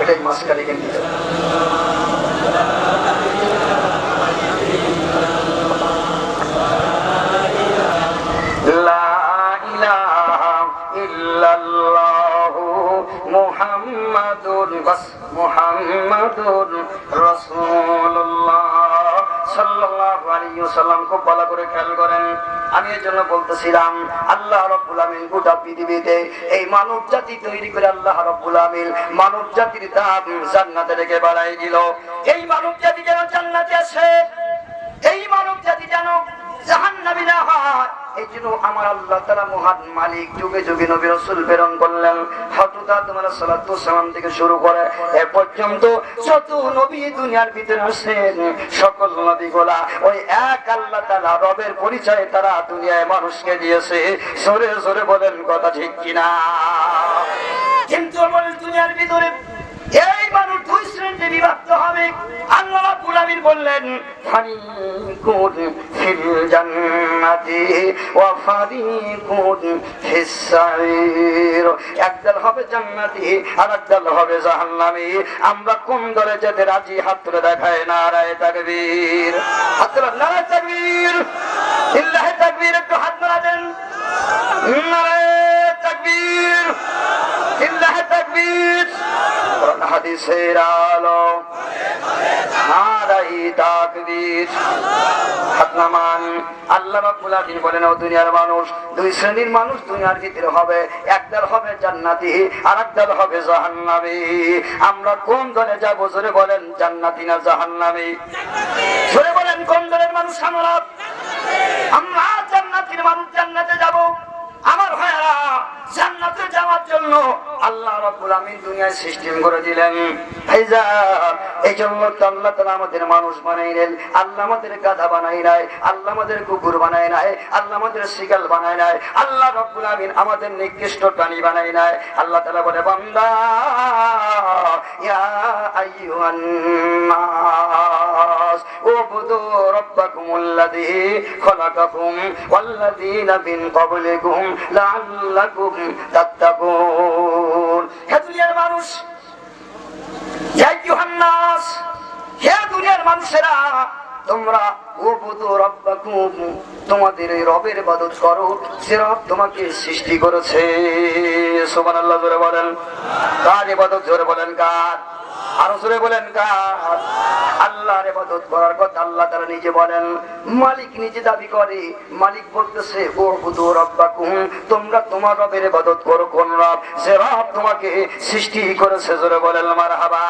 এটাই মাসকারি কিন্তু লা ইলাহা ইল্লাল্লাহ মুহাম্মাদুর রাসূলুল্লাহ সাল্লাল্লাহু আলাইহি ওয়াসাল্লাম। খুব ভালো করে খেয়াল করেন। আমি এর জন্য বলতেছিলাম, আল্লাহ রাব্বুল আমিন গোটা পৃথিবীতে এই মানব জাতি তৈরি করে আল্লাহ রাব্বুল আমিন মানব জাতির দাম জান্নাতে রেখে বাড়াই দিল। এই মানব জাতি যেন জান্নাতে আসে, এই মানব জাতি যেন জাহান্নামী না হয়, এই জন্য আমার আল্লাহ তাআলা মহান মালিক যুগে যুগে নবী রাসূল প্রেরণ করলেন। হযরত আদম আলাইহিস সালাতু ওয়াসসালাম থেকে শুরু করে এ পর্যন্ত যত নবী দুনিয়ার ভিতরে আসেন, সকল নবীগুলা ওই এক আল্লাহ তাআলা রবের পরিচয় তারা দুনিয়ায় মানুষকে দিয়েছে। জোরে জোরে বলেন, কথা ঠিক কিনা? কিন্তু আমাদের দুনিয়ার ভিতরে এই মানুষ দুই শ্রেণীতে বিভক্ত হবে। আল্লাহ রাব্বুল আমিন বললেন, ফারিকুন ফিল জান্নাতি ওয়া ফারিকুন ফিস সাঈর। একদল হবে জান্নাতি আর একদল হবে জাহান্নামী। আমরা কোন দলে যেতে রাজি? হাত তুলে দেখায় নারায়ে তাকবীর। হাত তুলে নারায়ে তাকবীর, লিল্লাহি তাকবীর। একটু হাত নাড়া দেন। নারায়ে তাকবীর, লিল্লাহি তাকবীর। হাদিসের আলো নারায়ে তাকবীর। হাত নামান। আল্লাহ রাব্বুল আমিন বলেন, ও দুনিয়ার মানুষ, দুই শ্রেণীর মানুষ দুনিয়ার ভিতরে হবে। একদল হবে জান্নাতি আর একদল হবে জাহান্নামী। আমরা কোন দলে যাব? জোরে বলেন, জান্নাতি না জাহান্নামী? জোরে বলেন, কোন দলের মানুষ আমরা? আমরা জান্নাতের মানুষ, জান্নাতে যাব। আমার ভাইরা, জান্নাতে যাওয়ার জন্য আল্লাহ রাব্বুল আমিন দুনিয়ায় সিস্টেম করে দিলেন। ভাইজান, এই জন্য তো আল্লাহ তাআলা আমাদের মানুষ বানাইলেন। আল্লাহ আমাদের গাধা বানাই নাই, আল্লাহ আমাদের কুকুর বানাই নাই, আল্লাহ আমাদের শিকাল বানাই নাই, আল্লাহ রাব্বুল আমিন আমাদের নিকৃষ্ট প্রাণী বানাই নাই। আল্লাহ তাআলা বলে, বান্দা ইয়া আইয়ুহান নাস উবুদু রাব্বাকুমুল্লাযী খালাকাকুম ওয়াল্লাযীনা মিন ক্বাবলিকুম লাআল্লাকুম তাত্তাকুন। হে দুনিয়ার মানুষ, হে আইয়ুহান নাস, হে দুনিয়ার মানুষ, মানুষেরা তোমরা উবুদু রাব্বাকুম, তোমাদের এই রবের ইবাদত করো যে রব তোমাকে সৃষ্টি করেছে। সুবহানাল্লাহ জোরে বলেন। কার ইবাদত? জোরে বলেন কার? আরো জোরে বলেন কার? আল্লাহর ইবাদত করার কথা আল্লাহ তাআলা নিজে বলেন। মালিক নিজে দাবি করে, মালিক বলতেছে উবুদু রাব্বাকুম, তোমরা তোমার রবের ইবাদত করো। কোন রব? যে রব তোমাকে সৃষ্টি করেছে। জোরে বলেন মারহাবা।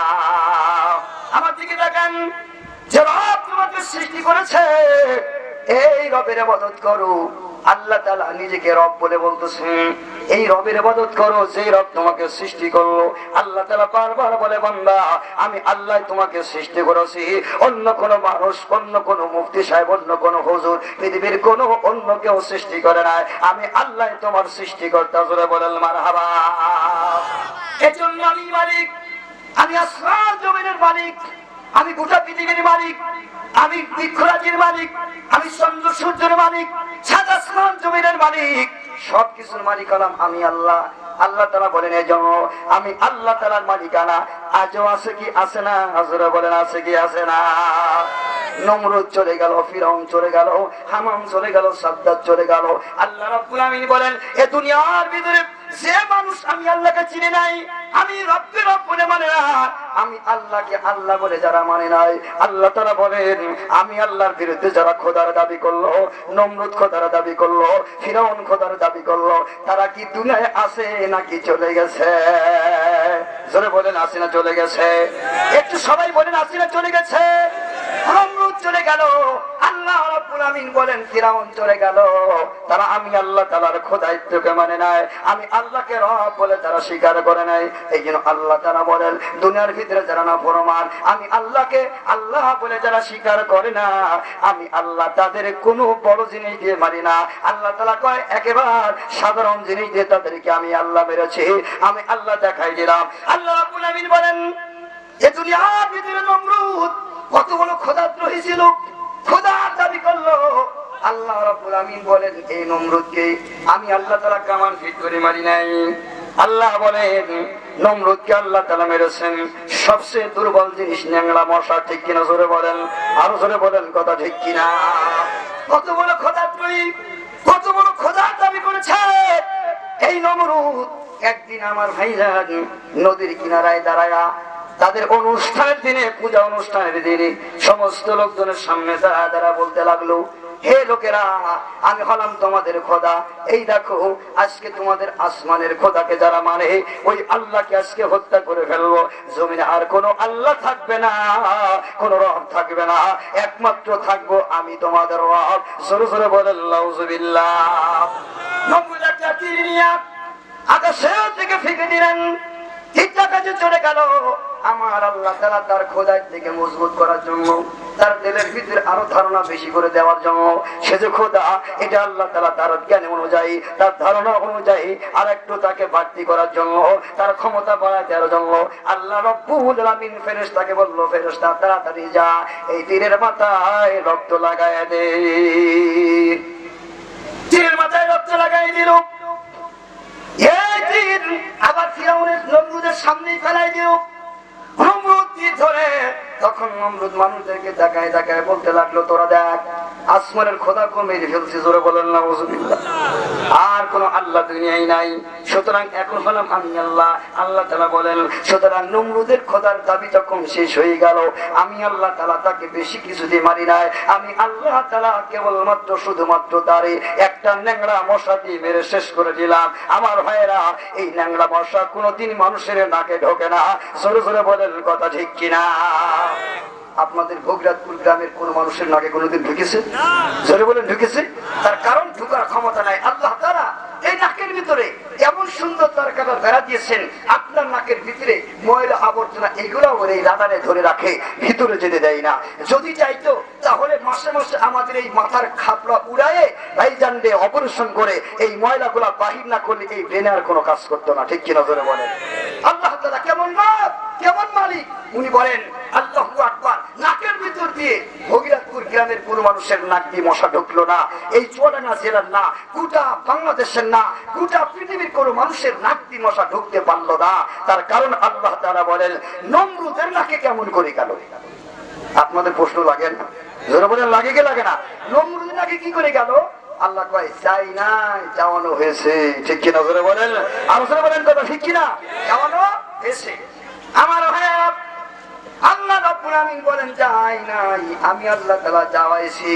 আমার দিকে তাকান। যে রব তোমাকে সৃষ্টি করেছে এই রবের ইবাদত করো। আল্লাহ তাআলা নিজেকে রব বলে বলতেছেন, এই রবের ইবাদত করো যে রব তোমাকে সৃষ্টি করলো। আল্লাহ তাআলা বারবার বলে, বান্দা আমি আল্লাহ তোমাকে সৃষ্টি করেছি, অন্য কোন মানুষ, অন্য কোন মুফতি সাহেব, অন্য কোন হুজুর, পৃথিবীর কোন অন্য কেউ সৃষ্টি করে নাই, আমি আল্লাহ তোমার সৃষ্টিকর্তা। জোরে বলেন মারহাবা। এজন্য আমি মালিক, আমি আসমান জমিনের মালিক, আমি গোটা পৃথিবীর মালিক, আমি বৃক্ষরাজির মালিক, আমি চন্দ্র সূর্যের মালিক, সাত আসমান জমিনের মালিক, সবকিছুর মালিক হলাম আমি আল্লাহ। আল্লাহ তাআলা বলেন এজন্য আমি আল্লাহ তাআলার মালিকানা আজও আছে কি আছে না? হুজুরা বলেন আছে কি আছে না? নমরুদ চলে গেল, ফিরআউন চলে গেল, হামান চলে গেল, সাদ্দাত চলে গেল। আল্লাহ রাব্বুল আমিন বলেন এ দুনিয়ার ভিতরে যে মানুষ আমি আল্লাহকে চিনে নাই, আমি রব্বে রব বলে মানে না, আমি আল্লাহকে আল্লাহ বলে যারা মানে নাই, আল্লাহ তাআলা বলেন আমি আল্লাহর বিরুদ্ধে যারা খোদার দাবি করলো, নমরুদ খোদার দাবি করলো, ফিরআউন খোদার দাবি করলো, তারা কি দুনিয়ায় আছে নাকি চলে গেছে? জোরে বলেন আছে না চলে গেছে? একটু সবাই বলেন আছে না চলে গেছে? নমরুদ চলে গেল, আল্লাহ রাব্বুল আমিন বলেন ফিরআউন চলে গেল, তারা আমি আল্লাহ তাআলার খোদাইত্বকে মানে নাই, আমি আল্লাহকে রব বলে তারা স্বীকার করে নাই। এই জন্য আল্লাহ তাআলা বলেন দুনিয়ার ভিতরে যারা না ফরমান, আমি আল্লাহকে আল্লাহ বলে যারা স্বীকার করে না, আমি আল্লাহ তাদের কোনো বড় জিনিস দিয়ে মারি না। আল্লাহ তাআলা কয় একেবারে সাধারণ জিনিস দিয়ে তাদেরকে আমি আল্লাহ মেরেছি, আমি আল্লাহ দেখাই দিলাম। আল্লাহ রাব্বুল আমিন বলেন এই দুনিয়ার ভিতরে নমরুদ কত বড় খোদাদ্রোহী ছিল, খোদার দাবি করলো। আল্লাহ রাব্বুল আমিন বলেন এই নমরুদকে আমি আল্লাহ তাআলা কামান ফিট করে মারি নাই। আল্লাহ বলেন নমরুদকে আল্লাহ তাআলা মেরেছেন সবচেয়ে দুর্বল জিনিস ন্যাংরা মশা। ঠিক কিনা? জোরে বলেন, আরো জোরে বলেন কথা ঠিক কিনা? কত বড় খোদাদ্রোহী, কত বড় খোদার দাবি করেছে এই নমরুদ। একদিন আমার ভাইজান নদীর কিনারায় দাঁড়ায়া তাদের অনুষ্ঠানের দিনে, পূজা অনুষ্ঠানের দিনে সমস্ত লোকজনের সামনে তারা বলতে লাগলো, হে লোকেরা আমি হলাম তোমাদের খোদা, এই দেখো আজকে তোমাদের আসমানের খোদাকে যারা মানে ওই আল্লাহকে আজকে হত্যা করে ফেলবো, জমিনে আর কোনো আল্লাহ থাকবে না, কোন রব থাকবে না, একমাত্র থাকবো আমি তোমাদের রব। জোরে জোরে বলেন নাউজুবিল্লাহ। নমরুদ একটা তীর নিয়ে আকাশে থেকে ফেঁকে দিলেন, তীরটা কাছে চলে গেল। আমার আল্লাহ তাআলা তার খোদার থেকে মজবুত করার জন্য, তার দিলের ভিতরে আরো ধারণা বেশি করে দেওয়ার জন্য, সে যে খোদা এটা আল্লাহ তাআলা তার জ্ঞান অনুযায়ী, তার ধারণা অনুযায়ী আর একটু তাকে বাড়তি করার জন্য, তার ক্ষমতা বাড়ায় দেওয়ার জন্য আল্লাহ রাব্বুল আমিন ফেরেশতাকে বলল, ফেরেশতা তাড়াতাড়ি যা এই তীরের মাথায় রক্ত লাগায় দে। তীরের মাথায় রক্ত লাগাই দিল। এই তীর আবার ফিরআউনের নমরুদের সামনেই ফেলাই দিল। নমরুদ তীর ধরে, তখন নমরুদ মানুষদেরকে দেখায় দেখায় বলতে লাগলো, তোরা দেখ আসমানের খোদাকে মেরে ফেলছি। জোরে বলেন নাউজুবিল্লাহ। আর কোন আল্লাহ দুনিয়ায় নাই, সুতরাং এখন হলাম আমি আল্লাহ। আল্লাহ তাআলা বলেন সুতরাং নমরুদের খোদার দাবি যখন শেষ হয়ে গেল, আমি আল্লাহ তাআলা তাকে বেশি কিছু দিয়ে মারি নাই, আমি আল্লাহ তাআলা কেবলমাত্র শুধুমাত্র তারে একটা ন্যাংরা মশা দিয়ে মেরে শেষ করে দিলাম। আমার ভাইয়েরা এই ন্যাংরা মশা কোনোদিন মানুষের নাকে ঢোকে না। জোরে জোরে বলেন কথা ঠিক কিনা? আপনাদের ভোগরাজপুর গ্রামের কোন মানুষের নাকে কোনোদিন ঢুকেছে? জোরে বলেন ঢুকেছে? তার কারণ ঢুকার ক্ষমতা নাই। আল্লাহ তাআলা এই নাকের ভিতরে এমন সুন্দর তার কাটা বেড়া দিয়েছেন, আপনার নাকের ভিতরে ময়লা আবর্জনা এগুলো ওর এই রাডারে ধরে রাখে, ভিতরে যেতে দেয় না। যদি চাইতো তাহলে মাসে মাসে আমাদের এই মাথার খাপলা উড়ায়ে ভাইজানকে অপারেশন করে এই ময়লাগুলা বাহির না করলে এই ব্রেনে আর কোনো কাজ করতো না। ঠিক কিনা? জোরে বলেন। আল্লাহ তাআলা কেমন রব, কেমন মালিক, উনি বলেন আল্লাহু আকবার। নাকের ভিতর দিয়ে ভগীরথপুর গ্রামের কোন মানুষের নাক দিয়ে মশা ঢুকলো না, এই চুয়াডাঙ্গা জেলার না, গোটা বাংলাদেশের না, গোটা পৃথিবীর কোন মানুষের নাক দিয়ে মশা ঢুকতে পারলো না। তার কারণ আল্লাহ তাআলা বলেন নমরুদের নাকে কেমন করে গেল? আপনাদের প্রশ্ন লাগে না? জোরে বলেন লাগে কি লাগে না? নমরুদ নাকি কি করে গেল? আল্লাহ কয় চাই নাই, চাওয়ানো হয়েছে। ঠিক কিনা জোরে বলেন? আর জোরে বলেন কথা ঠিক কিনা? চাওয়ানো হয়েছে। আমার ভাইয়া, আল্লাহ রাব্বুল আমিন বলেন চাই নাই, আমি আল্লাহ তাআলা চাওয়াইছি,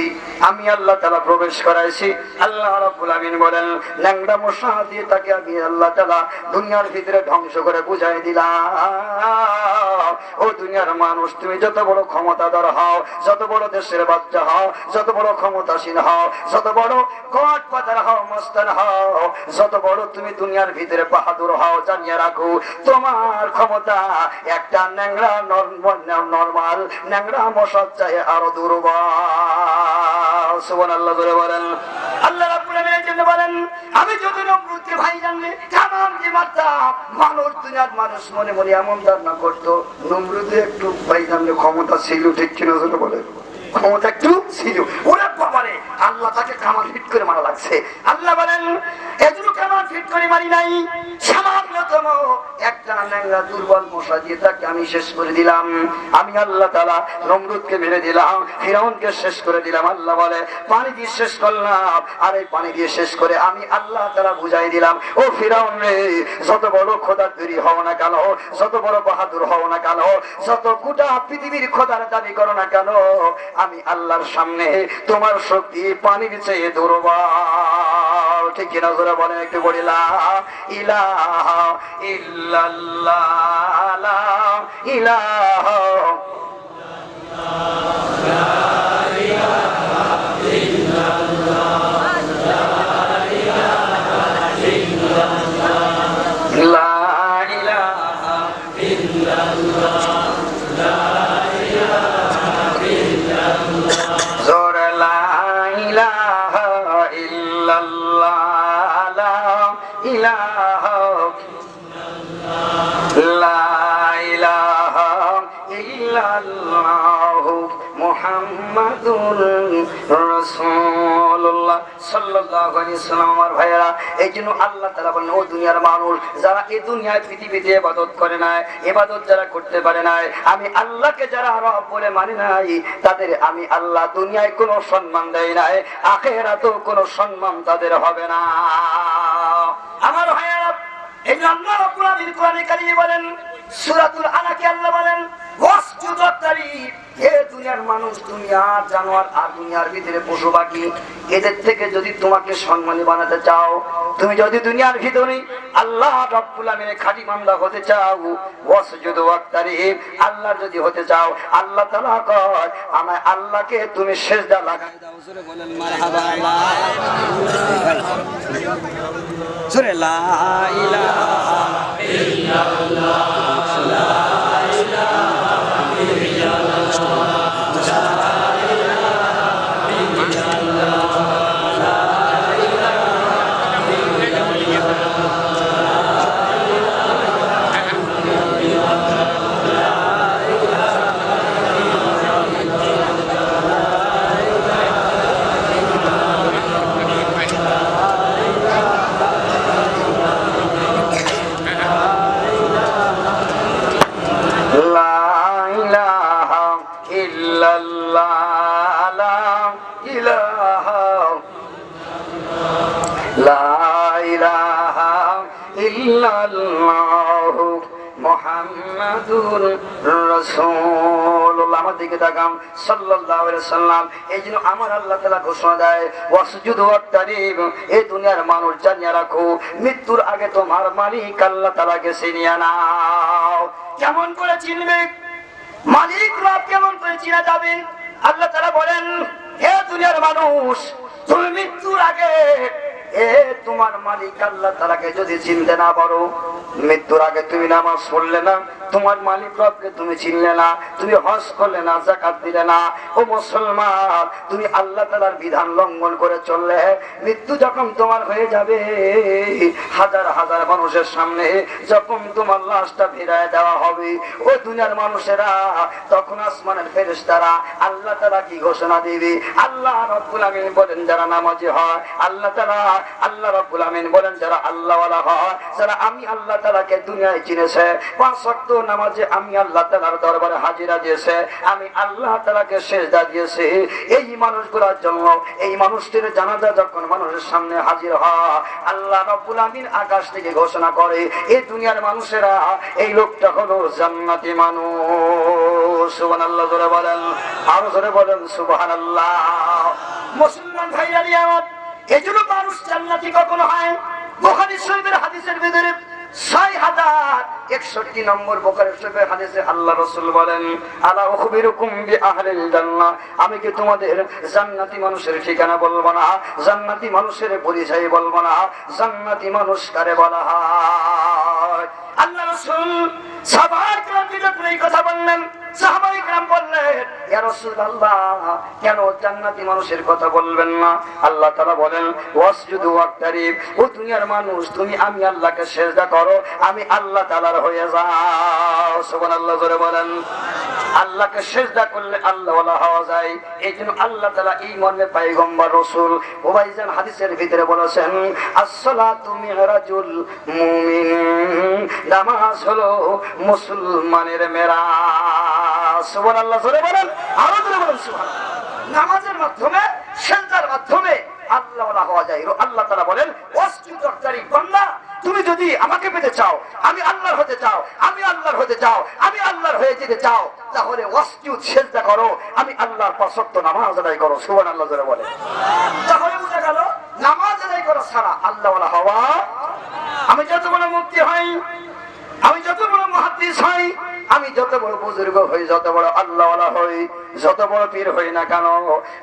আমি আল্লাহ তাআলা প্রবেশ করাইছি। আল্লাহ রাব্বুল আমিন বলেন ন্যাংরা মশা দিয়ে তাকে আমি আল্লাহ তাআলা দুনিয়ার ভিতরে ধ্বংস করে বুঝাই দিলাম। ও দুনিয়ার মানুষ, তুমি যত বড় ক্ষমতাধর হও, যত বড় দেশের বাচ্চা হও, যত বড় ক্ষমতাসীন হও, যত বড় গড পাতার হও, মস্তান হও, যত বড় তুমি দুনিয়ার ভিতরে বাহাদুর হও, জানিয়ে রাখো তোমার ক্ষমতা একটা ন্যাংরা নরমাল ন্যাংরা মশার চাই আরো দুর্বল। সুবহানাল্লাহ বলে বলেন। আল্লাহ রাব্বুল আমিনের জন্য বলেন আমি যত নমরুদকে ভাই জানলে কেমন কি মারতাম, মানুষ দুনিয়ার মানুষ মনে মনে এমন ধারণা করতো নমরুদে একটু ভাই জানলে ক্ষমতা ছিল। ঠিক কিনা যেটা বলে ক্ষমতা একটু ছিল। ওরা বাবারে আল্লাহ তাকে কামান ফিট করে মারা লাগছে। আল্লাহ বলেন এজন্য কামান ফিট করে মারি নাই, সামান্যতম একটা ন্যাংরা দুর্বল মশা দিয়ে তাকে আমি শেষ করে দিলাম। আমি আল্লাহ তাআলা নমরুদকে মেরে দিলাম, ফিরাউনকে শেষ করে দিলাম। আল্লাহ বলে পানি দিয়ে শেষ করলাম, আর এই পানি দিয়ে শেষ করে আমি আল্লাহ তাআলা বুঝাই দিলাম ও ফিরাউন রে, যত বড় খোদার তৈরি হও না কেন, যত বড় বাহাদুর হও না কেন, যত গোটা পৃথিবীর খোদার দাবি করো না কেন, আমি আল্লাহর সামনে তোমার শক্তি পানির চেয়ে দুর্বল। ঠিক কিনা জোরে বলেন একটু বলি লা ইলাহা ইল্লাল্লাহ, লা ইলাহা মুহাম্মাদুর রাসূলুল্লাহ সাল্লাল্লাহু আলাইহি ওয়াসাল্লাম। আমার ভাইয়েরা, এই জন্য আল্লাহ তাআলা বলেন ও দুনিয়ার মানুষ, যারা এই দুনিয়ায় পৃথিবীতে ইবাদত করে নাই, ইবাদত যারা করতে পারে নাই, আমি আল্লাহকে যারা রব বলে মানে নাই, তাদের আমি আল্লাহ দুনিয়ায় কোনো সম্মান দেই নাই, আখিরাতেও কোনো সম্মান তাদের হবে না। আমার ভাইয়েরা, এই জন্য আল্লাহ রাব্বুল আলামিন কোরআনে কারিমে বলেন সূরাতুল আলাকে আল্লাহ বলেন হে দুনিয়ার মানুষ, দুনিয়ার জানোয়ার আর দুনিয়ার ভিতরে পশু পাখি, এদের থেকে যদি তোমাকে সম্মানী বানাতে চাও, তুমি যদি দুনিয়ার ভিতরে আল্লাহ রাব্বুল আমিনের খাঁটি বান্দা হতে চাও, ওয়াসজুদু ওয়াক্তারিব, আল্লাহ যদি হতে চাও, আল্লাহ তাআলা কয় আমায় আল্লাহকে তুমি সিজদা লাগাই দাও। জোরে বলেন মারহাবা। জোরে লা ইলাহা ইল্লাল্লাহ, লা মুহাম্মাদুর রাসূলুল্লাহ। আমার দিকে তাকান সাল্লাল্লাহু আলাইহি ওয়াসাল্লাম। এই জন্য আমার আল্লাহ তাআলা ঘোষণা দেয় ওয়াসজুদু ওয়াক্তারিব, এই দুনিয়ার মানুষ জানিয়ে রাখো মৃত্যুর আগে তোমার মালিক আল্লাহ তাআলাকে চিনিয়ে নাও। কেমন করে চিনবে মালিক রব, কেমন করে চিনা যাবে? আল্লাহ তাআলা বলেন হে দুনিয়ার মানুষ, তুমি মৃত্যুর আগে তোমার মালিক আল্লাহ তাআলাকে যদি চিনতে না পারো, মৃত্যুর আগে তুমি নামাজ পড়লে না, তোমার মালিক রবকে তুমি চিনলে না, তুমি হজ করলে না, যাকাত দিলে না, ও মুসলমান তুমি আল্লাহ তাআলার বিধান লঙ্ঘন করে চললে, মৃত্যু যখন তোমার হয়ে যাবে, হাজার হাজার মানুষের সামনে যখন তোমার লাশটা ফিরায় দেওয়া হবে, ও দুনিয়ার মানুষেরা, তখন আসমানের ফেরেশতারা আল্লাহ তাআলা কি ঘোষণা দিবে? আল্লাহ রাব্বুল আমিন বলেন যারা নামাজি হয়, আল্লাহ তাআলা আল্লাহ রাব্বুল আমিন বলেন যারা আল্লাহ ওয়ালা হয়, যারা আমি আল্লাহ তাআলাকে দুনিয়ায় চিনেছে, পাঁচ ওয়াক্ত নামাজে আমি আল্লাহ তাআলার দরবারে হাজিরা দিয়েছে, আমি আল্লাহ তাআলাকে সিজদা দিয়েছি, এই মানুষগুলোর জন্য এই মানুষটির জানাজা যখন মানুষের সামনে হাজির হয়, আল্লাহ রাব্বুল আমিন আকাশ থেকে ঘোষণা করে এই দুনিয়ার মানুষেরা এই লোকটা হলো জান্নাতি মানুষ। সুবহানাল্লাহ জোরে বলেন, আরো জোরে বলেন সুবহানাল্লাহ। মুসলমান ভাইরা আমার, এজন্য মানুষ জান্নাতি কখনো হয়? বুখারী শরীফের হাদিসের ভিতরে 6061 নম্বর বুখারী শরীফের হাদিসে আল্লাহ রাসূল বলেন, আলা উখবিরুকুম বিআহলিল জান্নাহ, আমি কি তোমাদের জান্নাতি মানুষের ঠিকানা বলবো না? জান্নাতি মানুষের পরিচয় বলবো না? জান্নাতি মানুষ কারে বলা হয়? আল্লাহ রাসূল সাহাবায়ে কেরামকে এই কথা বললেন। সাহাবায়ে কেরাম বললেন, ইয়া রাসূলুল্লাহ, কেন জান্নাতি মানুষের কথা বলবেন না? আল্লাহ তাআলা বলেন, ওয়াসজুদু ওয়াক্তারিব, ও দুনিয়ার মানুষ তুমি আমি আল্লাহকে সিজদা করো, আমি আল্লাহ তাআলার হয়ে যাও। সুবহানাল্লাহ জোরে বলেন। আল্লাহকে সিজদা করলে আল্লাহ ওয়ালা হওয়া যায়। এইজন্য আল্লাহ তাআলা এই মর্মে পয়গম্বর রাসূল ওবাইজান হাদিসের ভিতরে বলেছেন, আসসালাতু মিরাজুল মুমিন, নামাজ হলো মুসলমানের মেরাজ। সুবহানাল্লাহ জোরে বলেন, আরো জোরে বলেন সুবহানাল্লাহ। নামাজের মাধ্যমে, সিজদার মাধ্যমে আল্লাহ ওয়ালা হওয়া যায়। আল্লাহ তাআলা বলেন, ওয়াসজুদ ওয়াক্তারিব, বান্দা তুমি যদি আমাকে পেতে চাও, আমি আল্লাহর হতে চাও, আমি আল্লাহর হতে চাও, আমি আল্লাহর হয়ে যেতে চাও, তাহলে ওয়াসজুদ সিজদা করো, আমি আল্লাহর পাঁচ ওয়াক্ত নামাজ আদায় করো। সুবহানাল্লাহ জোরে বলেন। তাহলে বুঝা গেল নামাজ আদায় করা ছাড়া আল্লাহ ওয়ালা হওয়া। আমি যত বড় মুফতি হই, আমি যত বড় মুহাদ্দিস হই, আমি যত বড় বুজুর্গ হই, যত বড় আল্লাহ ওয়ালা হই, যত বড় পীর হই না কেন,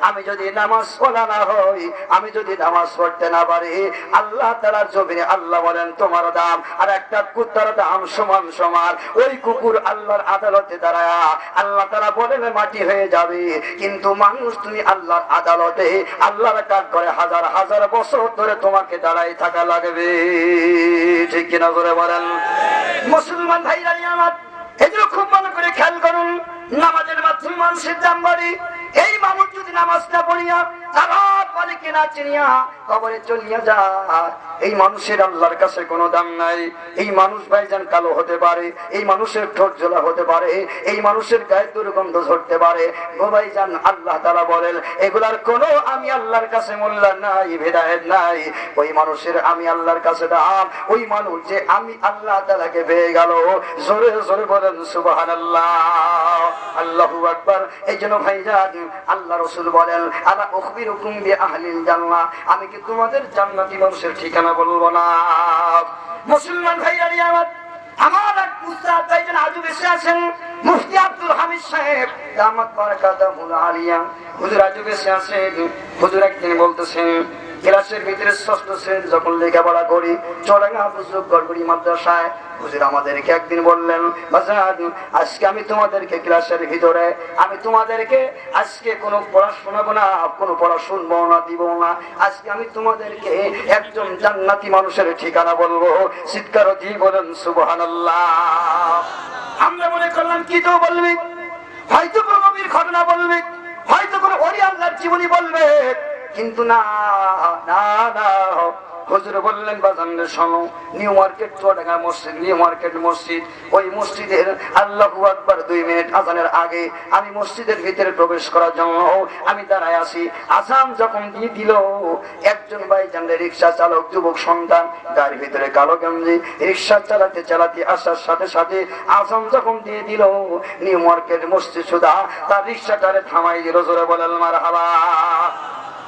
আমি যদি নামাজ পড়া না হই, আমি যদি নামাজ পড়তে না পারি, আল্লাহ তাআলার জমিনে আল্লাহ বলেন তোমার দাম আর একটা কুত্তার দাম সমান সমান। ওই কুকুর আল্লাহর আদালতে দাঁড়ায় আল্লাহ তাআলা বলেন মাটি হয়ে যাবে, কিন্তু মানুষ তুমি আল্লাহর আদালতে আল্লাহর কাজ করে হাজার হাজার বছর ধরে তোমাকে দাঁড়াই থাকা লাগবে। ঠিক কিনা জোরে বলেন। মুসলমান ভাইরা আমার, এগুলো খুব ভালো করে খেয়াল করুন। নামাজের মাধ্যমে মানুষের দাম বাড়ে। এই মানুষ যদি নামাজ না পড়িয়া তারা মালিকে না চিনিয়া কবরে চলিয়া যায়, এই মানুষের আল্লাহর কাছে কোনো দাম নাই। এই মানুষ ভাইজান কালো হতে পারে, এই মানুষের ঠোঁট ঝোলা হতে পারে, এই মানুষের গায়ে দুর্গন্ধ ঝরতে পারে, ও ভাইজান আল্লাহ তাআলা বলেন এগুলার কোনো আমি আল্লাহর কাছে মূল্য নাই, হেদায়েত নাই। ওই মানুষের আমি আল্লাহর কাছে দাম, ওই মানুষ যে আমি আল্লাহ তাআলাকে পেয়ে গেল। জোরে জোরে বলেন সুবহানাল্লাহ, আল্লাহু আকবার। এই জন্য ভাইজান আল্লাহ রাসূল বলেন, আলা উখবিরুকুম বিআহলিল জান্নাহ, আমি কি তোমাদের জান্নাতি মানুষের ঠিকানা বলবো না? মুসলমান ভাইরা আমার এক উস্তাদ ভাইজান আজও বেঁচে আছেন, মুফতি আব্দুল হামিদ সাহেব দামাত বারাকাতুহুল আলিয়া, হুজুর আজও বেঁচে আছেন। হুজুর একদিন বলতেছেন, ক্লাসের ভিতরে ষষ্ঠ শ্রেণী যখন লেখাপড়া করি চড়াঙ্গা বুজুর্গ গড়গড়ি মাদ্রাসায়, হুজুর আমাদেরকে একদিন বললেন, বাজান আজকে আমি তোমাদেরকে ক্লাসের ভিতরে আমি তোমাদেরকে আজকে কোনো পড়া শোনাবো না, কোনো পড়া শুনবো না, দিব না। আজকে আমি তোমাদেরকে একজন জান্নাতি মানুষের ঠিকানা বলবো। চিৎকার দিয়ে বলেন সুবহানাল্লাহ। আমরা মনে করলাম কি তো বলবি, হয়তো কোনো নবীর ঘটনা বলবে, হয়তো কোনো ওলি আল্লাহর জীবনী বলবে, কিন্তু না না না, হুজুর বললেন বাজানরে শোনো, নিউ মার্কেট চুয়াডাঙ্গা মসজিদ, নিউ মার্কেট মসজিদ, ওই মসজিদের আল্লাহু আকবার 2 মিনিট আজানের আগে আমি মসজিদের ভিতরে প্রবেশ করার জন্য আমি দাঁড়ায় আছি। আজান যখন দিয়ে দিল, একজন ভাইজান রিকশা চালক যুবক সন্তান, গাড়ির ভিতরে কালো গেঞ্জি, রিকশা চালাতে চালাতে আসার সাথে সাথে আজান যখন দিয়ে দিল, নিউ মার্কেট মসজিদ সুদা তার রিকশাটারে থামাই দিল। জোরে বলেন মারহাবা।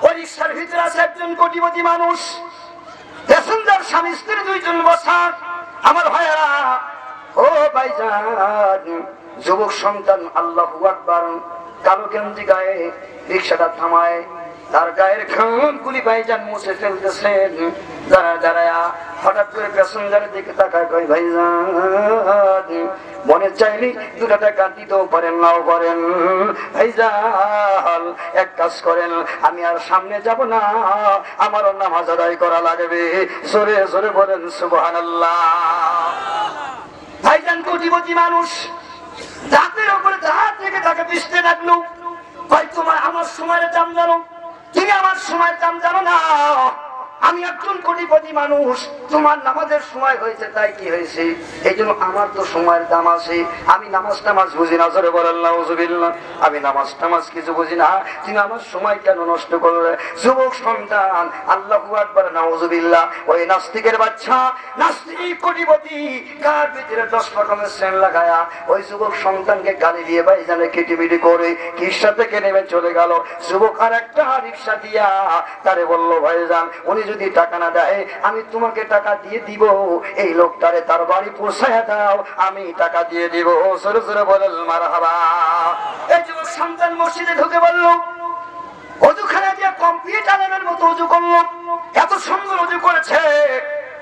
ওই রিকশার ভিতরে আছে একজন কোটিপতি মানুষ, প্যাসেঞ্জার স্বামী স্ত্রী 2 জন বসা। আমার ভাইরা ও ভাইজান, যুবক সন্তান আল্লাহু আকবার কালো গেঞ্জি গায়ে রিকশাটা থামায়, তার গায়ের ঘামগুলি ভাইজান মুছে ফেলতেছেন। দাঁড়ায় হঠাৎ করে প্যাসেঞ্জারের দিকে তাকায়, কই ভাইজান মনে চাইনি 2 টাকা দিতেও পারেন নাও পারেন, ভাইজান এক কাজ করেন, আমি আর সামনে যাব না, আমারও নামাজ আদায় করা লাগবে। জোরে জোরে বলেন সুবহানাল্লাহ। ভাইজান কোটিপতি মানুষ, রাতের উপরে জাহাজ থেকে তাকে পিছতে লাগলো, কই তোমার আমার সময়ের দাম জানো, তুমি আমার সময়ের দাম জানো না, আমি একজন কোটিপতি মানুষ, তোমার নামাজের সময় হয়েছে, তাই কি হয়েছে? এই জন্য আমার তো সময়ের দাম আছে, আমি নামাজ টামাজ বুঝি না। জোরে বলেন নাউজুবিল্লাহ। আমি নামাজ টামাজ কিছু বুঝি না, তুমি আমার সময় কেন নষ্ট করলে? যুবক সন্তান, আল্লাহু আকবার, নাউজুবিল্লাহ। ওই নাস্তিকের বাচ্চা, নাস্তিক কোটিপতি, কার ভিতরে 10 রকমের সেন লাগায়া ওই যুবক সন্তানকে গালি দিয়ে ভাইজানে কিটিমিটি করে রিক্সা থেকে নেমে চলে গেল। যুবক আর একটা রিক্সা দিয়া তারে বলল, ভাইজান উনি যদি টাকা না দেয় আমি তোমাকে টাকা দিয়ে দিব, এই লোকটারে তার বাড়ি পৌঁছায় দাও, আমি টাকা দিয়ে দিব। সরে সরে বলেন মারহাবা। এই যুবক সন্তান মসজিদে ঢুকে বলল, অজুখানা দিয়ে কম্পিউটারের মতো অজু করলো, এত সুন্দর অজু করেছে।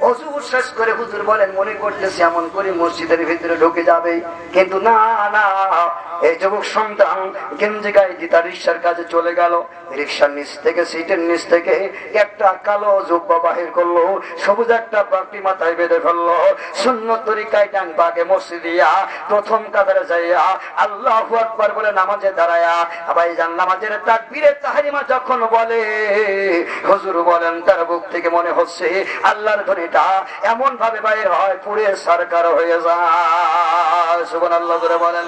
অজু শেষ করে হুজুর বলেন, মনে করতেছে এমন করে মসজিদের ভিতরে ঢুকে যাবে, কিন্তু না না। এই যুবক সন্তান গেঞ্জি গায়ে দিতা রিক্সার কাছে চলে গেল। রিক্সার নিচ থেকে, সিটের নিচ থেকে একটা কালো জুব্বা বাহির করলো, সবুজ একটা পাগড়ি মাথায় বেঁধে ফেললো, সুন্নত তরিকায় ডান পাকে মসজিদিয়া প্রথম কাতারে যাইয়া আল্লাহু আকবার বলে নামাজে দাঁড়ায়া ভাইজান নামাজের তাকবীরে তাহরিমা যখন বলে, হুজুর বলেন তার বুক থেকে মনে হচ্ছে আল্লাহর ধ্বনিটা এমন ভাবে বাইর হয় পুরে সরকার হয়ে যায়। সুবহানাল্লাহ জোরে বলেন।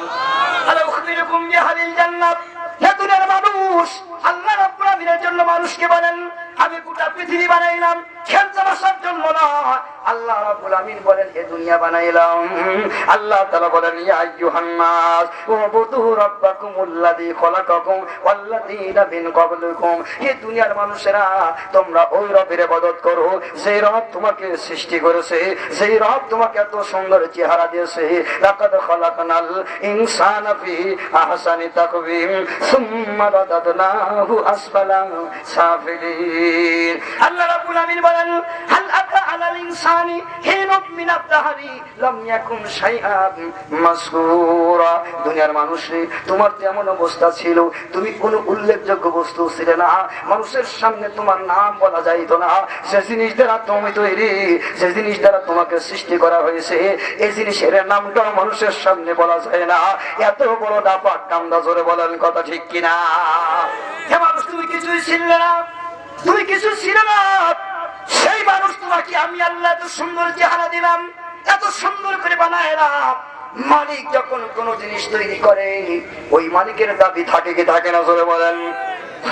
আলা উখবিরুকুম বিহালিল জান্নাত। হে দুনিয়ার মানুষ, আল্লাহ রাব্বুল আলামিনের জন্য মানুষকে বলেন আমি গোটা পৃথিবী বানাইলাম খেলতে বসার জন্য না। আল্লাহ রাব্বুল আমিন বলেন এ দুনিয়া বানাইলাম। আল্লাহ তাআলা বলেন ইয়া আইয়ুহান নাস উবুদু রাব্বাকুমুল্লাযী খলাকাকুম ওয়াল্লাযীনা মিন ক্বাবলিকুম। হে দুনিয়ার মানুষেরা, তোমরা ওই রবের ইবাদত করো যে রব তোমাকে সৃষ্টি করেছে, যেই রব তোমাকে এত সুন্দর চেহারা দিয়েছে। লাকাদ খলাকনাল ইনসানা ফি আহসানি তাকওয়িম সুম্মা রাদাদনাহু আসফালা সাফিলিন। আল্লাহ রাব্বুল আমিন বলেন হাল আতা আলাল ইনসানি হিনুম মিনাত দাহরি লাম ইয়াকুন শাইআন মাসকুরা। দুনিয়ার মানুষ, তোমার যেমন অবস্থা ছিল, তুমি কোনো উল্লেখযোগ্য বস্তু ছিলে না, মানুষের সামনে তোমার নাম বলা যাইতো না। যে জিনিস দ্বারা তুমি তৈরি, যে জিনিস দ্বারা তোমাকে সৃষ্টি করা হয়েছে, এই জিনিসের নামটা মানুষের সামনে বলা যায় না। এত বড় ডাপাক কামদা, জোরে বলেন কথা ঠিক কিনা? হে মানুষ, তুমি কিছুই ছিলে না, তুমি কিছু ছিল না। সেই মানুষ তোমাকে আমি আল্লাহ এত সুন্দর চেহারা দিলাম, এত সুন্দর করে বানাইলাম। মালিক যখন কোন জিনিস তৈরি করে, ওই মালিকের দাবি থাকে কি থাকে না? জোরে বলেন।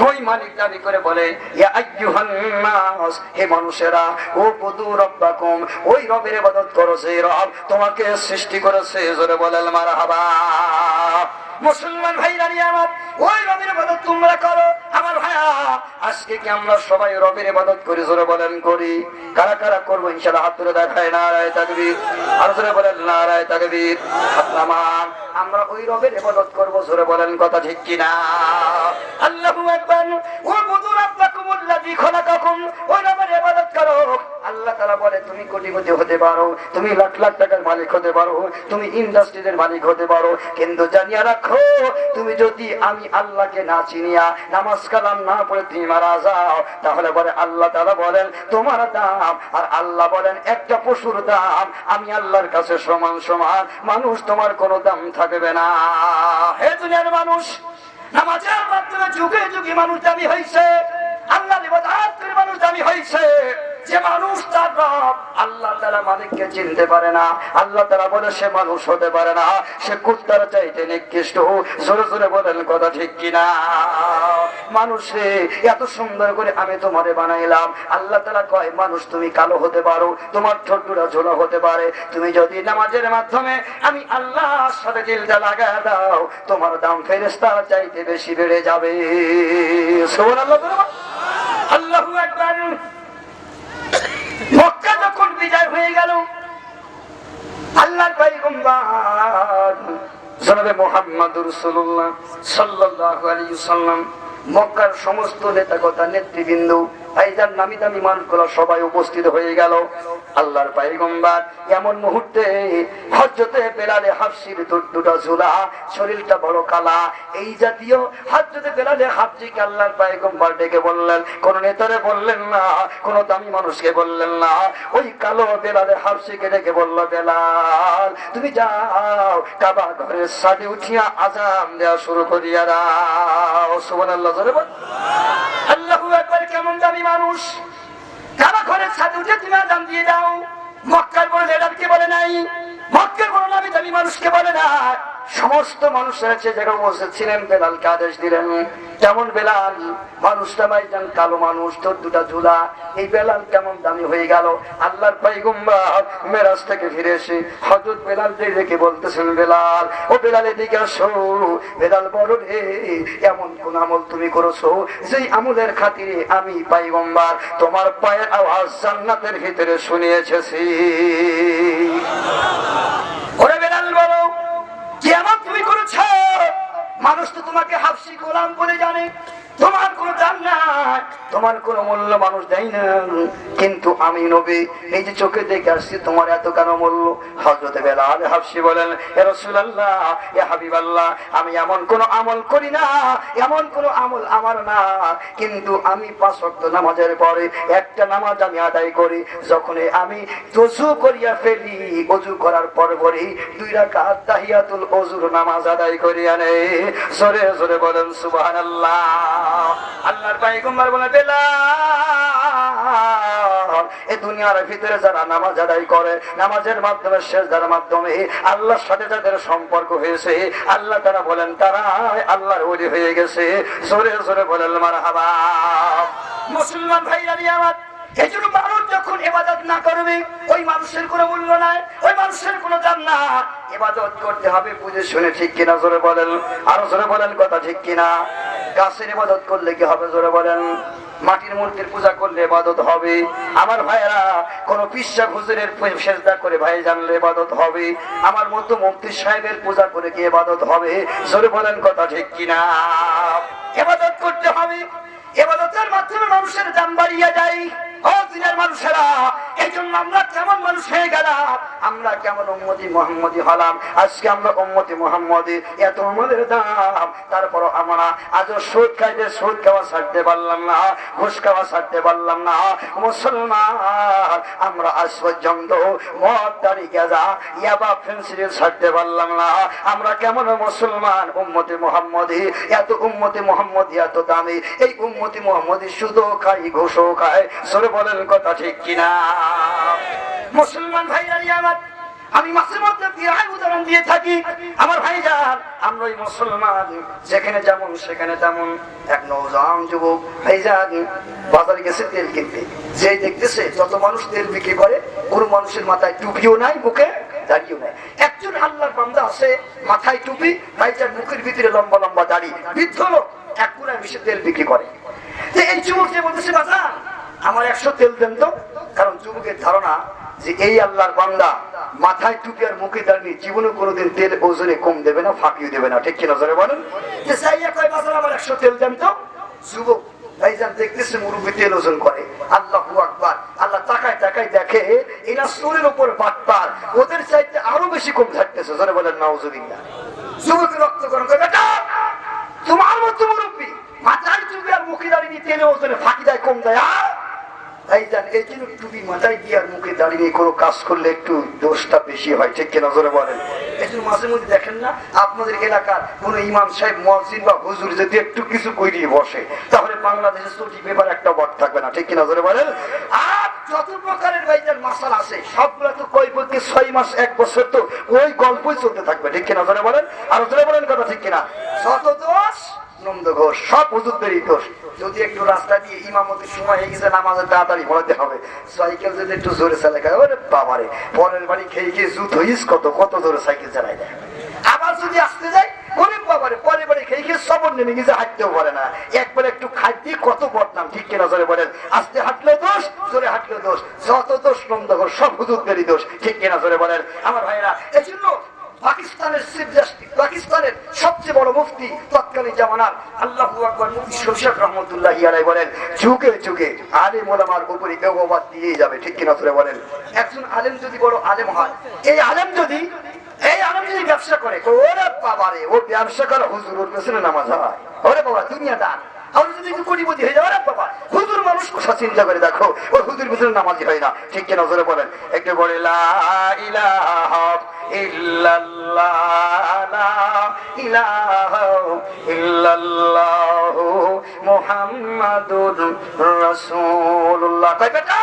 ওই মালিক দাবি করে বলে ইয়া আইয়ুহান নাস, হে মানুষেরা, ও বুদু রাব্বাকুম, ওই রবের ইবাদত করো যে রব তোমাকে সৃষ্টি করেছে। জোরে বলেন মারহাবা। মুসলমান ভাইরা আমার, ওই রবের ইবাদত তোমরা করো। আমার ভাইয়া, আজকে কি আমরা সবাই রবের ইবাদত করি? জোরে বলেন করি। কারা কারা করবো ইনশাআল্লাহ হাত তুলে দেখায় নারায়ে তাকবীর। আর জোরে বলেন নারায়ে তাকবীর। আপনার আমরা ওই রবের ইবাদত করব, জোরে বলেন কথা ঠিক কিনা? আল্লাহু আকবার। ও বুদু রাব্বাকুমুল্লাযী খলাকাকুম, ওই রবের ইবাদত করো। আল্লাহ তাআলা বলে তুমি কোটিপতি হতে পারো, তুমি লাখ লাখ টাকার মালিক হতে পারো, তুমি ইন্ডাস্ট্রির মালিক হতে পারো, কিন্তু জানিয়া রাখো তুমি যদি আমি আল্লাহকে না চিনিয়া নামাজ কালাম না পড়ে তুমি মারা যাও, তাহলে বলে আল্লাহ তাআলা বলেন তোমার দাম আর আল্লাহ বলেন একটা পশুর দাম আমি আল্লাহর কাছে সমান সমান। মানুষ তোমার কোনো দাম থাকবে না। হে দুনিয়ার মানুষ, নামাজের মাধ্যমে যুগে যুগে মানুষ দামি হয়েছে, আল্লাহর ইবাদত করে মানুষ দামি হয়েছে। যে মানুষ তার রব আল্লাহ তাআলা মালিককে চিনতে পারে না, আল্লাহ তাআলা বলে সে মানুষ হতে পারে না, সে কুত্তার চাইতে নিকৃষ্ট। জোরে জোরে বলেন কথা ঠিক কিনা? মানুষে এত সুন্দর করে আমি তোমারে বানাইলাম। আল্লাহ তাআলা কয় মানুষ তুমি কালো হতে পারো, তোমার ঠোঁটগুলো ঝোলা হতে পারে, তুমি যদি নামাজের মাধ্যমে আমি আল্লাহর সাথে দিলটা লাগায় দাও, তোমার দাম ফেরেশতার চাইতে বেশি বেড়ে যাবে। সুবহানাল্লাহ। আল্লাহু আকবার। মক্কা যখন বিজয় হয়ে গেল, আল্লাহর পয়গম্বর জনাবে মুহাম্মদুর রাসূলুল্লাহ সাল্লাল্লাহু আলাইহি ওয়াসাল্লাম, মক্কার সমস্ত নেতাকর্তা নেতৃবৃন্দ, ভাইজান নামি দামি মানুষগুলো সবাই উপস্থিত হয়ে গেল। আল্লাহর পয়গম্বর এমন মুহূর্তে হযরতে বেলালে হাবশির দুটো ঝোলা, শরীরটা বড় কালা, এই জাতীয় হযরতে বেলালে হাবশিকে আল্লাহর পয়গম্বর ডেকে বললেন, কোন নেতারে বললেন না, কোন দামি মানুষকে বললেন না, ওই কালো বেলালে হাবশিকে ডেকে বলল, বেলাল তুমি যাও কাবা ঘরের সাথে উঠিয়া আযান দেওয়া শুরু করিয়া দাও। সুবহানাল্লাহ। আল্লাহু আকবার। কেমন দামি মানুষ, কালো ঘরের ছাদে উঠে তুমি আযান দিয়ে দাও। মক্কার বড় লিডারকে বলে নাই, মক্কার বড় নবী দামি মানুষকে বলে না, সমস্ত মানুষের যে জায়গায় বসেছিলেন বেলালকে আদেশ দিলেন। কেমন বেলাল, মানুষটা ভাইজান কালো মানুষ, তোর দুটা ঝুলা, এই বেলাল কেমন দামি হয়ে গেল। আল্লাহর পয়গম্বর মেরাজ থেকে ফিরে এসে হযরত বেলালকে দেখে বলতেছেন, বেলাল, ও বেলাল এদিকে আসো। বেলাল বড় রে, এমন কোন আমল তুমি করেছো যেই আমলের খাতিরে আমি পয়গম্বর তোমার পায়ের আওয়াজ জান্নাতের ভিতরে শুনিয়েছি। ওরে বেলাল বলো, কি আমল তুমি করেছো? মানুষ তো তোমাকে হাফসি গোলাম বলে জানে, তোমার কোনো দাম নাই, তোমার কোনো মূল্য মানুষ দেয় না, কিন্তু আমি নবী এই যে চোখে দেখে আসছি, তোমার এত কেন মূল্য? হযরত বেলাল হাফসি বলেন, ইয়া রাসূলুল্লাহ, ইয়া হাবিবাল্লাহ, আমি এমন কোন আমল করি না, এমন কোন আমল আমার না, কিন্তু আমি 5 ওয়াক্ত নামাজের পরে একটা নামাজ আমি আদায় করি, যখন আমি ওযু করিয়া ফেলি, ওযু করার পর পরই 2 রাকাত তাহিয়াতুল ওযুর নামাজ আদায় করি আনে। জোরে জোরে বলেন সুবহানাল্লাহ। আল্লাহর পয়গম্বর বলে, বেলাল, এই দুনিয়ার ভিতরে যারা নামাজ আদায় করে, নামাজের মাধ্যমে সিজদার মাধ্যমে আল্লাহর সাথে যাদের সম্পর্ক হয়েছে, আল্লাহ তারা বলেন তারা আল্লাহর ওলি হয়ে গেছে। জোরে জোরে বলেন মারহাবা। মুসলমান ভাইরা আমার, এই জন্য মানুষ যখন ইবাদত না করবে, ওই মানুষের কোনো মূল্য নাই, ওই মানুষের কোনো দাম না। ইবাদত করতে হবে বুঝে শুনে, ঠিক কিনা? জোরে বলেন, আরো জোরে বলেন, কথা ঠিক কিনা? গাছের ইবাদত করলে কি হবে? জোরে বলেন। মাটির মূর্তির পূজা করলে ইবাদত হবে। আমার ভাইয়েরা, কোন পিসা হুজুরের সিজদা করে ভাই জানলে ইবাদত হবে। আমার মতো মুফতি সাহেবের পূজা করে কি ইবাদত হবে? জোরে বলেন, কথা ঠিক কিনা? ইবাদত করতে হবে, ইবাদতের মাধ্যমে মানুষের দাম বাড়িয়ে যায়। ও দিনের মানুষেরা, এই জন্য আমরা কেমন মানুষ হয়ে গেলাম, আমরা কেমন উম্মতি মুহাম্মদী হলাম। আজকে আমরা উম্মতি মুহাম্মদী, এত আমাদের দাম, তারপর আমরা আজও সুদ খাইতে সুদ খাওয়া ছাড়তে পারলাম না, ঘুষ খাওয়া ছাড়তে পারলাম না। মুসলমান আমরা আজ পর্যন্ত মদ, দাড়ি, গাঁজা, ইয়াবা, ফেন্সিডিল ছাড়তে পারলাম না। আমরা কেমন মুসলমান উম্মতি মুহাম্মদী, এত উম্মতি মুহাম্মদী এত দামি, এই উম্মতি মুহাম্মদী সুদও খাই, ঘুষও খায়। বলেন, কথা ঠিক কিনা? মুসলমান ভাইরা আমার, আমি মাঝে মধ্যে বিরাট উদাহরণ দিয়ে থাকি। আমার ভাইজান, আমরা ওই মুসলমান যেখানে যেমন সেখানে তেমন। এক নওজোয়ান যুবক ভাইজান বাজারে গেছে তেল কিনতে, যে দেখতেছে যত মানুষ তেল বিক্রি করে, কোন মানুষের মাথায় টুপিও নাই, মুখে দাড়িও নাই। একজন আল্লাহর বান্দা আছে, মাথায় টুপি, ভাইজান মুখের ভিতরে লম্বা লম্বা দাড়ি, বৃদ্ধ লোক, এক কোনায় মিশে তেল বিক্রি করে। এই যুবক যে বলতেছে, বাজার আমার 100 তেল দেন তো। কারণ যুবকের ধারণা যে এই আল্লাহর বান্দা মাথায় টুপি আর মুখে দাঁড়িয়ে জীবনে কোনোদিন তেল ওজনে কম দেবে না, ফাঁকিও দেবে না, ঠিক কিনা? জোরে বলেন। যে চাইয়া কয়, বাজার আমার 100 তেল দেন তো। যুবক ভাইজান দেখতেছে মুরব্বি তেল ওজন করে। আল্লাহু আকবার। আল্লাহ তাকায় তাকায় দেখে এরা চুলের উপর বাটপার, ওদের চাইতে আরো বেশি কম থাকতেছে। জোরে বলেন নাউজুবিল্লাহ। যুবক রক্ত গরম করে, বেটা তোমার মতো মুরব্বি মাথায় টুপি আর মুখে দাঁড়িয়ে তেলে ওজনে ফাঁকি দেয়, কম দেয়। ভাইজান এই জন্য টুপি মাথায় দিয়ে আর মুখে দাঁড়িয়ে কোনো কাজ করলে একটু দোষটা বেশি হয়, ঠিক কিনা? জোরে বলেন। এই জন্য মাঝে মধ্যে দেখেন না, আপনাদের এলাকার কোন ইমাম সাহেব, মুয়াজ্জিন বা হুজুর যদি একটু কিছু কইরিয়ে বসে, তাহলে বাংলাদেশের চটি পেপার একটা বট থাকবে না, ঠিক কিনা? জোরে বলেন। আর যত প্রকারের ভাইজান মাসাল আছে, সবগুলো তো কই বলতে 6 মাস 1 বছর তো ওই গল্পই চলতে থাকবে, ঠিক কিনা? জোরে বলেন, আর জোরে বলেন, কথা ঠিক কিনা? যত দোষ নন্দ ঘোষ, সব হুজুরদেরই দোষ। যদি একটু রাস্তা দিয়ে ইমামতির সময় হয়ে গেছে, নামাজে তাড়াতাড়ি পড়াতে হবে, সাইকেল যদি একটু জোরে চালায়, ওরে বাবারে, পরের বাড়ি খেয়ে খেয়ে জুত হইস কত কত জোরে সাইকেল চালাই দেয়। আবার যদি আসতে যায়, ওরে বাবারে, পরের বাড়ি খেয়ে খেয়ে সবর নেমে গেছে, হাঁটতেও পারে না। একবার একটু খাইতে কত বদনাম, ঠিক কিনা? জোরে বলেন। আস্তে হাঁটলে দোষ, জোরে হাঁটলে দোষ, যত দোষ নন্দ ঘোষ, সব হুজুরদেরই দোষ, ঠিক কিনা? জোরে বলেন। আমার ভাইরা, এই জন্য পাকিস্তানের চিফ জাস্টিস, পাকিস্তানের সবচেয়ে বড় মুফতি তৎকালীন জামানার, আল্লাহু আকবার, মুফতি শরীফ রহমাতুল্লাহি আলাইহি বলেন, যুগে যুগে আলেম ওলামার উপরে এগোবাদ দিয়ে যাবে, ঠিক কিনা? জোরে বলেন। একজন আলেম যদি বড় আলেম হয়, এই আলেম যদি ব্যবসা করে, ওরে বাবারে, ও ব্যবসা করে হুজুর, ওর পেছনে নামাজ হয়, ওরে বাবা দুনিয়াদার। আমরা যদি কোটিপতি হয়ে যাওয়ার বাবা, হুজুর মানুষ কথা চিন্তা করে দেখো, ওর হুজুর পিছনে নামাজি হয় না, ঠিক কিনা? জোরে বলেন। একটু বলে লা ইলাহা ইল্লাল্লাহ, লা ইলাহা ইল্লাল্লাহ মুহাম্মাদুর রাসূলুল্লাহ। কয় বেটা,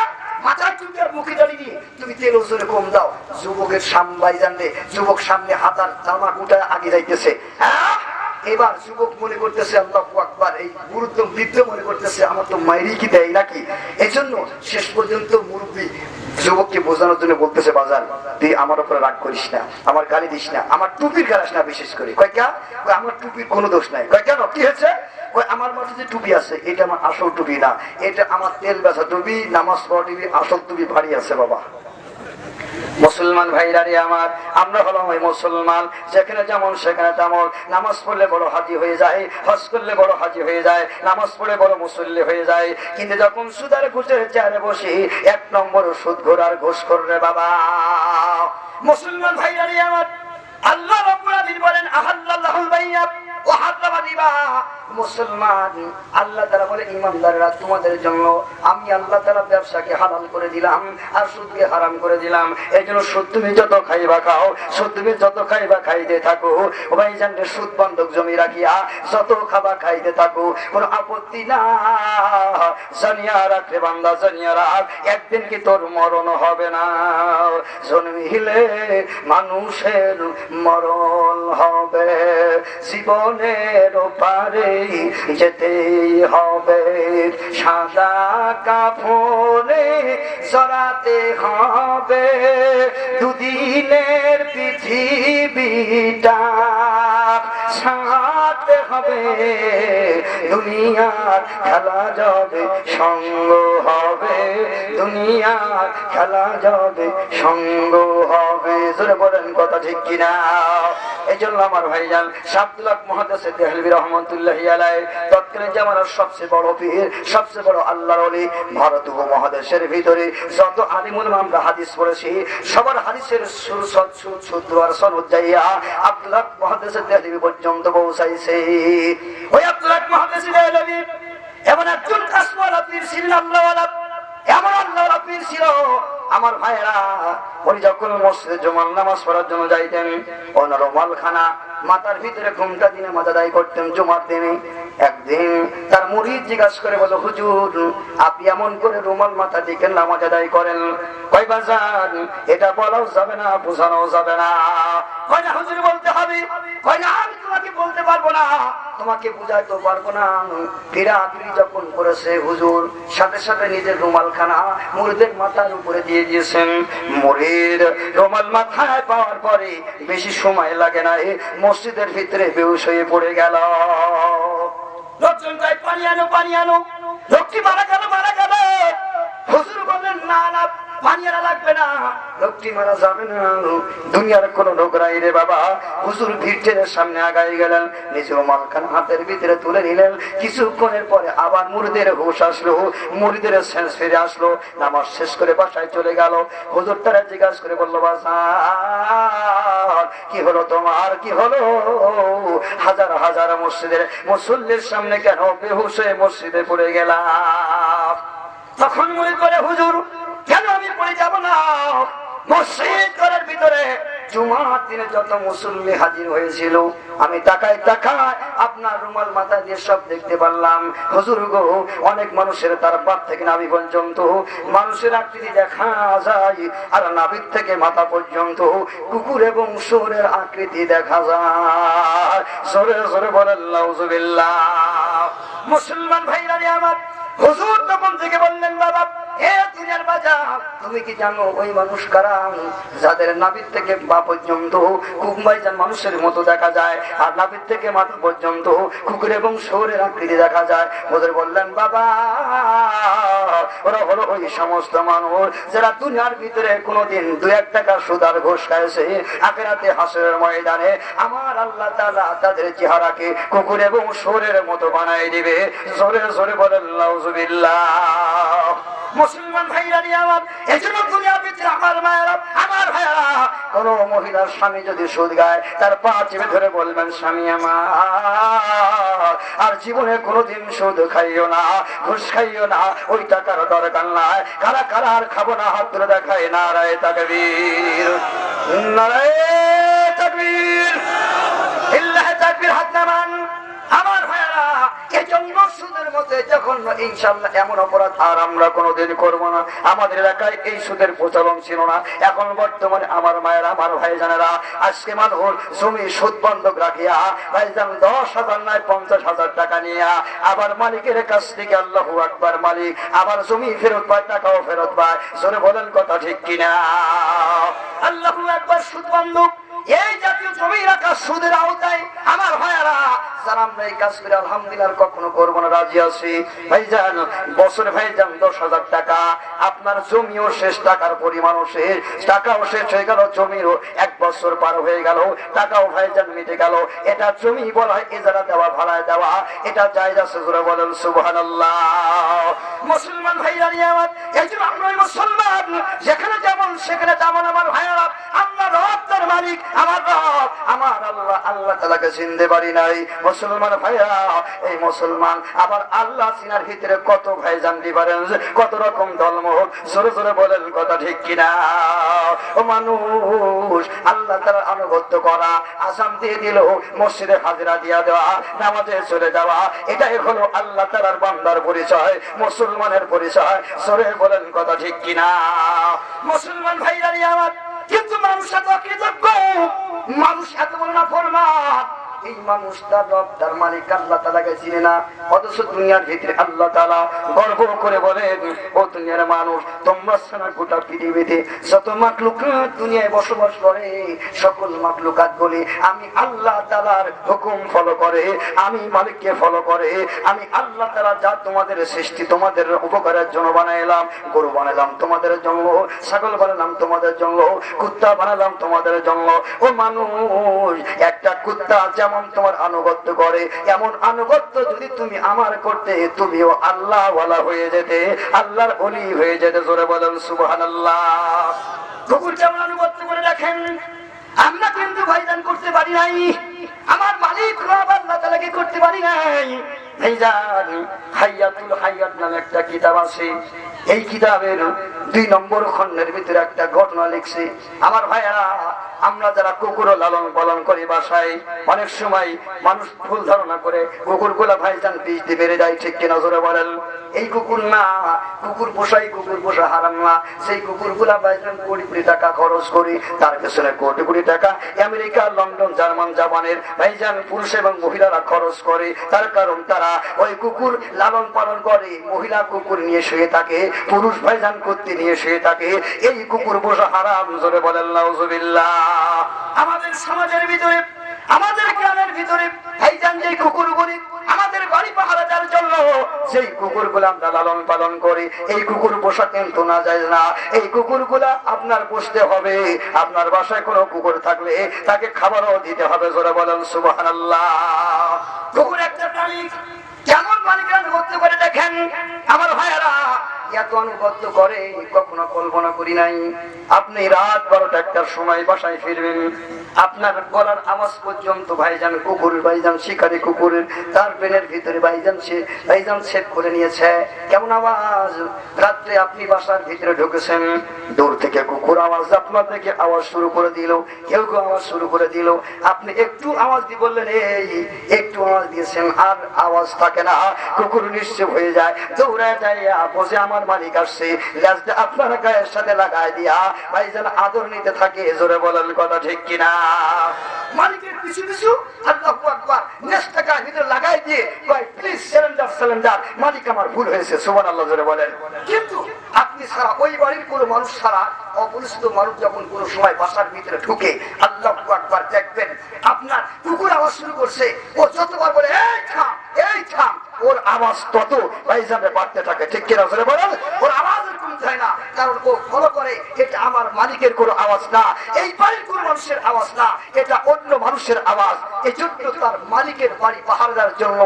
মাথার চুলকে আর মুখে দাঁড়িয়ে দিয়ে তুমি তেল ওজনে কম দাও। যুবকের সামবাই জানলে যুবক সামনে হাতার জামা কুটা আগে যাইতেছে। এবার যুবক মনে করতেছে আল্লাহু আকবার, এই গুরুত্ব বৃদ্ধ মনে করতেছে আমার তো মাইরি কি দেয় নাকি। এই জন্য শেষ পর্যন্ত মুরব্বী যুবককে বোঝানোর জন্য বলতেছে, বাজার তুই আমার উপরে রাগ করিস না, আমার গালি দিস না, আমার টুপির গালাস না বিশেষ করে। কয় কেন? আমার টুপির কোনো দোষ নাই। কয় কেন, কি হয়েছে? আমার মাথায় যে টুপি আছে এটা আমার আসল টুপি না, এটা আমার তেল বেচা টুপি, নামাজ পড়া টুপি, আসল টুপি ভারী আছে বাবা। মুসলমান ভাইরা রে আমার, আমরা হলাম ওই মুসলমান যেখানে যেমন সেখানে তেমন। নামাজ পড়লে বড় হাজি হয়ে যায়, হজ করলে বড় হাজি হয়ে যায়, নামাজ পড়ে বড় মুসল্লি হয়ে যায়। কিন্তু যখন সুদের ঘুষের চেয়ারে বসে এক নম্বর সুদ ঘোরার ঘুষ করবে বাবা। মুসলমান ভাইরা রে আমার, আল্লাহ রাব্বুল আলামিন বলেন আহাল্লাল্লাহুল বাইয়া ওয়া হারামা রিবা। মুসলমান আল্লাহ তাআলা বলে ঈমানদাররা তোমাদের জন্য আমি আল্লাহ তাআলা ব্যবসাকে হালাল করে দিলাম আর সুদকে হারাম করে দিলাম। এজন্য সুদ তুমি যত খাইবা খাও, সুদ তুমি যত খাইবা খাইতে থাকো। ও ভাইজান রে, সুদ বন্ধক জমি রাখিয়া যত খাবা খাইতে থাকো, কোনো আপত্তি না। জানিয়া রাখ রে বান্দা, জানিয়া রাখ, একদিন কি তোর মরণ হবে না। জন্মিলে মানুষের মরণ হবে, জীবনের পারে যেতেই হবে। সাদা কাফনে জড়াতে হবে, দুদিনের পৃথিবীটা ছাড়তে হবে। দুনিয়ার খেলা যাবে সঙ্গ হবে, দুনিয়ার খেলা যাবে সঙ্গ হবে। জোরে বলেন কথা ঠিক কিনা? এই জন্য আমার ভাইজান আব্দুল হক মুহাদ্দিস দেহলভী রহমাতুল্লাহি আলাইহি তৎকালীন জামানার সবচেয়ে বড় পীর, সবচেয়ে বড় আল্লাহর ওলি। ভারত উপমহাদেশের ভিতরে যত আলিমুল আমরা হাদিস পড়েছি, সবার হাদিসের সূত্র আর সনদ যাইয়া আব্দুল হক মুহাদ্দিস দেহলভী পর্যন্ত পৌঁছাইছে। ওই আব্দুল হক মুহাদ্দিস দেহলভী এমন একজন কাসওয়ালা পীর ছিলেন, আল্লাহওয়ালা, এমন আল্লাহওয়ালা পীর ছিল আমার ভাইরা। উনি যখন মসজিদে জুমার নামাজ পড়ার জন্য যাইতেন, ওনার রুমালখানা মাথার ভিতরে ঘুমটা দিনে মাথা দায়ী করতেন জুমার দিনে। একদিন তার মুরিদ জিজ্ঞাসা করে বলো, হুজুর আপনি এমন করে রুমাল মাথা দিকে নামাজ আদায় করেন? কয় বাজান এটা বলাও যাবে না, বোঝানো যাবে না। কয় না হুজুর বলতে হবে। কয় না আমি তোমাকে বলতে পারবো না, তোমাকে বুঝাইতে পারবো না। পিরাপিরি যখন করেছে হুজুর সাথে সাথে নিজের রুমালখানা মুরিদের মাথার উপরে দিয়ে দিয়েছেন। মুরিদ রুমাল মাথায় পাওয়ার পরে বেশি সময় লাগে না, মসজিদের ভিতরে বেহুশ হয়ে পড়ে গেল। লোকজন কয় পানি আনো, পানি আনো, লোকটি মারা গেল, মারা গেল। হুজুর বললেন না না, পানি আনা লাগবে না, লোকটি মারা যাবে না, দুনিয়ার কোন লোক নাই রে বাবা। হুজুর ভিড়ের সামনে আগাই গেলেন, নিজ রুমালখানা হাতের ভিতরে তুলে নিলেন। কিছুক্ষণের পরে আবার মুরিদের হুঁশ আসলো, মুরিদের সেন্স ফিরে আসলো। নামাজ শেষ করে বাসায় চলে গেল। হুজুর তারা জিজ্ঞাসা করে বললো, বাজার কি হলো তোমার, কি হলো? হাজার হাজার মসজিদের মুসল্লির সামনে কেন বেহুশ হয়ে মসজিদে পড়ে গেলাম? তখন মনে করে হুজুর কেন আমি পড়ে যাব না? মসজিদ ঘরের ভিতরে জুমার দিনে যত মুসল্লি হাজির হয়েছিল আমি তাকায় তাকায় আপনার রুমাল মাথা দিয়ে সব দেখতে পারলাম। হুজুর গো, অনেক মানুষের তার পা থেকে নাভি পর্যন্ত মানুষের আকৃতি দেখা যায়, আর নাভির থেকে মাথা পর্যন্ত কুকুর এবং শুয়োরের আকৃতি দেখা যায়। জোরে জোরে বলেন নাউজুবিল্লাহ। মুসলমান ভাইরা আমার, হুজুর তখন থেকে বললেন, বাবা হে দুনিয়ার বাজার, তুমি কি জানো ওই মানুষ কারা? যাদের নাভির থেকে পা পর্যন্ত কুকুরবাইজান মানুষের মতো দেখা যায়, আর নাভির থেকে মাথা পর্যন্ত কুকুর এবং শুয়োরের আকৃতি দেখা যায়। ওদের বললেন, বাবা ওরা হলো ওই সমস্ত মানুষ যারা দুনিয়ার ভিতরে কোনোদিন 2-1 টাকা সুদার ঘুষ খাইছে, আখিরাতে হাসরের ময়দানে আমার আল্লাহ তাআলা তাদের চেহারাকে কুকুর এবং শুয়োরের মতো বানাই দিবে। জোরে জোরে বলেন নাউজুবিল্লাহ। মুসলমান ভাইরা আমার, এজন্য দুনিয়ার ভিতরে আমার মায়েরা, আমার ভাইরা, কোন মহিলার স্বামী যদি সুদ গায় তার পা চেপে ধরে বলবেন, স্বামী আমার আর জীবনে কোনোদিন সুদ খাইও না, ঘুষ খাইও না, ওই টাকার দরকার নাই। কারা কারা আর খাবো না হাত তুলে দেখায়। নারায়ে তাকবীর, নারায়ে তাকবীর, ইল্লাহ তাকবীর, হাত নামান। আমার ভাইরা, এজন্য সুদের মতে যখন ইনশাআল্লাহ এমন অপরাধ আর আমরা কোনোদিন করব না। আমাদের এলাকায় এই সুদের প্রচলন ছিল না, এখন বর্তমানে আমার মায়েরা আমার ভাইজানেরা আজকে মানুষ জমি সুদ বন্ধক রাখিয়া ভাইজান 10,000 নয় 50,000 টাকা নিয়ে আবার মালিকের কাছ থেকে আল্লাহু আকবার মালিক আবার জমি ফেরত পায়, টাকাও ফেরত পায়। জোরে বলেন কথা ঠিক কিনা? আল্লাহু আকবার। সুদ বন্ধক এই জাতীয় জমি রাখা সুদের আওতায় আমার ভাইয়ারা যারা আমরা এই কাজ করে আলহামদুলিল্লাহ কখনো করবো না, রাজি আছি। ভাইজান বছরে ভাইজান 10,000 টাকা, আপনার জমিও শেষ, টাকার পরিমাণও শেষ, টাকাও শেষ হয়ে গেল, জমিরও 1 বছর পার হয়ে গেল, টাকাও ভাইজান মিটে গেল। এটা জমি বলা হয় ইজারা দেওয়া, ভাড়ায় দেওয়া, এটা জায়েজ আছে। জোরে বলেন সুবহানাল্লাহ। মুসলমান ভাইরা নিয়ে আমার এই যে আমরা মুসলমান, যেখানে যেমন সেখানে তেমন আমার ভাইয়ারা, আমরা রব তার মালিক, আমার রব আমার আল্লাহ, আল্লাহ তাআলাকে চিনতে পারি নাই। মুসলমান ভাইয়া, এই মুসলমান আবার আল্লাহ চিনার ভিতরে কত ভাইজান ডিফারেন্স, কত রকম ধর্মমত। জোরে জোরে বলেন কথা ঠিক কিনা? ও মানুষ, আল্লাহ তাআলার আনুগত্য করা, আযান দিয়ে দিল, মসজিদে হাজিরা দিয়া দেওয়া, নামাজে চলে যাওয়া, এটাই হলো আল্লাহ তাআলার বান্দার পরিচয়, মুসলমানের পরিচয়। জোরে বলেন কথা ঠিক কিনা? মুসলমান ভাইরা আমার, কিন্তু মানুষ এত কৃতজ্ঞ, মানুষ এত বড় নাফরমান, এই মানুষ তার রব তার মালিক আল্লাহ তাআলাকে চিনে না। অথচ দুনিয়ার ভিতরে আল্লাহ তাআলা গর্ব করে বলেন, ও দুনিয়ার মানুষ, তোমরা ছাড়া গোটা পৃথিবীতে যত মাখলুকাত দুনিয়ায় বসবাস করে, সকল মাখলুকাত বলে আমি আল্লাহ তাআলার হুকুম ফলো করে, আমি মালিককে ফলো করে। আমি আল্লাহ তাআলা যা তোমাদের সৃষ্টি তোমাদের উপকারের জন্য বানাইলাম, গরু বানাইলাম তোমাদের জন্য, ছাগল বানালাম তোমাদের জন্য, কুত্তা বানালাম তোমাদের জন্য। ও মানুষ, একটা কুত্তা যেমন তোমার আনুগত্য করে, এমন আনুগত্য যদি তুমি আমার করতে, তুমিও আল্লাহ ওয়ালা হয়ে যেতে, আল্লাহর ওলি হয়ে যেতে। জোরে বলেন সুবহানাল্লাহ। কুকুর যেমন আনুগত্য করে রাখেন, আমরা কিন্তু ভাইজান করতে পারি নাই, আমার মালিক রব আল্লাহ তাআলাকে করতে পারি নাই। ভাইজান হায়াতুল হায়াত নামে একটা কিতাব আছে, এই কিতাবের 2 নম্বর খণ্ডের ভিতরে একটা ঘটনা লিখছে। আমার ভাইয়েরা, আমরা যারা কুকুর লালন পালন করি বাসায়, অনেক সময় মানুষ ভুল ধারণা করে কুকুরগুলা ভাইজান বিষ দিয়ে বেড়ে যায়, ঠিক কিনা? জোরে বলেন। এই কুকুর না, কুকুর পোষাই, কুকুর পোষা হারাম না। সেই কুকুরগুলা ভাইজান কোটি কোটি টাকা খরচ করি, তার পেছনে কোটি কোটি টাকা আমেরিকা, লন্ডন, জার্মান, জাপানের ভাইজান পুরুষ এবং মহিলারা খরচ করে। তার কারণ তারা ওই কুকুর লালন পালন করে, মহিলা কুকুর নিয়ে শুয়ে থাকে, পুরুষ ভাইজান কুত্তি নিয়ে শুয়ে থাকে। এই কুকুর পোষা হারাম। জোরে বলেন নাউজুবিল্লাহ। আমাদের সমাজের ভিতরে, আমাদের গ্রামের ভিতরে ভাইজান যে কুকুরগুলি আমাদের বাড়ি পাহারা দেওয়ার জন্য সেই কুকুরগুলো আমরা লালন পালন করি, এই কুকুর পোষা কিন্তু না যায় না। এই কুকুরগুলা আপনার পুষতে হবে, আপনার বাসায় কোনো কুকুর থাকলে তাকে খাবারও দিতে হবে। জোরে বলেন সুবহানাল্লাহ। কুকুর একটা প্রাণী, কেমন মালিকের আনুগত্য করে দেখেন আমার ভাইয়েরা, এত আনুগত্য করে কখনো কল্পনা করি নাই। আপনি রাত 12টা 1টার সময় বাসায় ফিরবেন, আপনার গলার আওয়াজ পর্যন্ত ভাইজান কুকুর, ভাইজান শিকারী কুকুরের তার পেনের ভিতরে ভাইজান সেট করে নিয়েছে। কেমন আওয়াজ! রাত্রে আপনি বাসার ভিতরে ঢুকেছেন, দূর থেকে কুকুর আওয়াজ আপনার থেকে আওয়াজ শুরু করে দিল, কেউ কেউ আওয়াজ শুরু করে দিল। আপনি একটু আওয়াজ দিয়ে বললেন, এই একটু আওয়াজ দিয়েছেন, আর আওয়াজ থাকে না, কুকুর নিশ্চয় হয়ে যায়, দৌড়ায় যায়, বসে আমার মালিক আসছে, লেজটা আপনার গায়ের সাথে লাগাই দিয়া ভাইজান আদর নিতে থাকে। জোরে বলেন কথা ঠিক কিনা? মালিকের পিছু পিছু আল্লাহু আকবার নেস্তা গায়ের ভিতরে লাগাই দিয়ে কয়, প্লিজ সারেন্ডার সারেন্ডার, মালিক আমার ভুল হয়েছে। সুবহানাল্লাহ। জোরে বলেন। কিন্তু আপনি ছাড়া, ওই বাড়ির কোনো মানুষ ছাড়া অপরিচিত মানুষ যখন কোনো সময় বাসার ভিতরে ঢুকে, আল্লাহু আকবার, দেখবেন আপনার কুকুর আওয়াজ শুরু করছে, ও যতবার বলে এই থাম, এই থাম, ওর আওয়াজ তত ভাইজানে বাড়তে থাকে, ঠিক কিনা? জোরে বলেন। ওর আওয়াজ কমে যায় না, কারণ ও ফলো করে এটা আমার মালিকের কোনো আওয়াজ না, এই বাড়ির কোনো মানুষের আওয়াজ না, এটা অন্য মানুষের আওয়াজ। এই জন্য তার মালিকের বাড়ি পাহারা দেওয়ার জন্য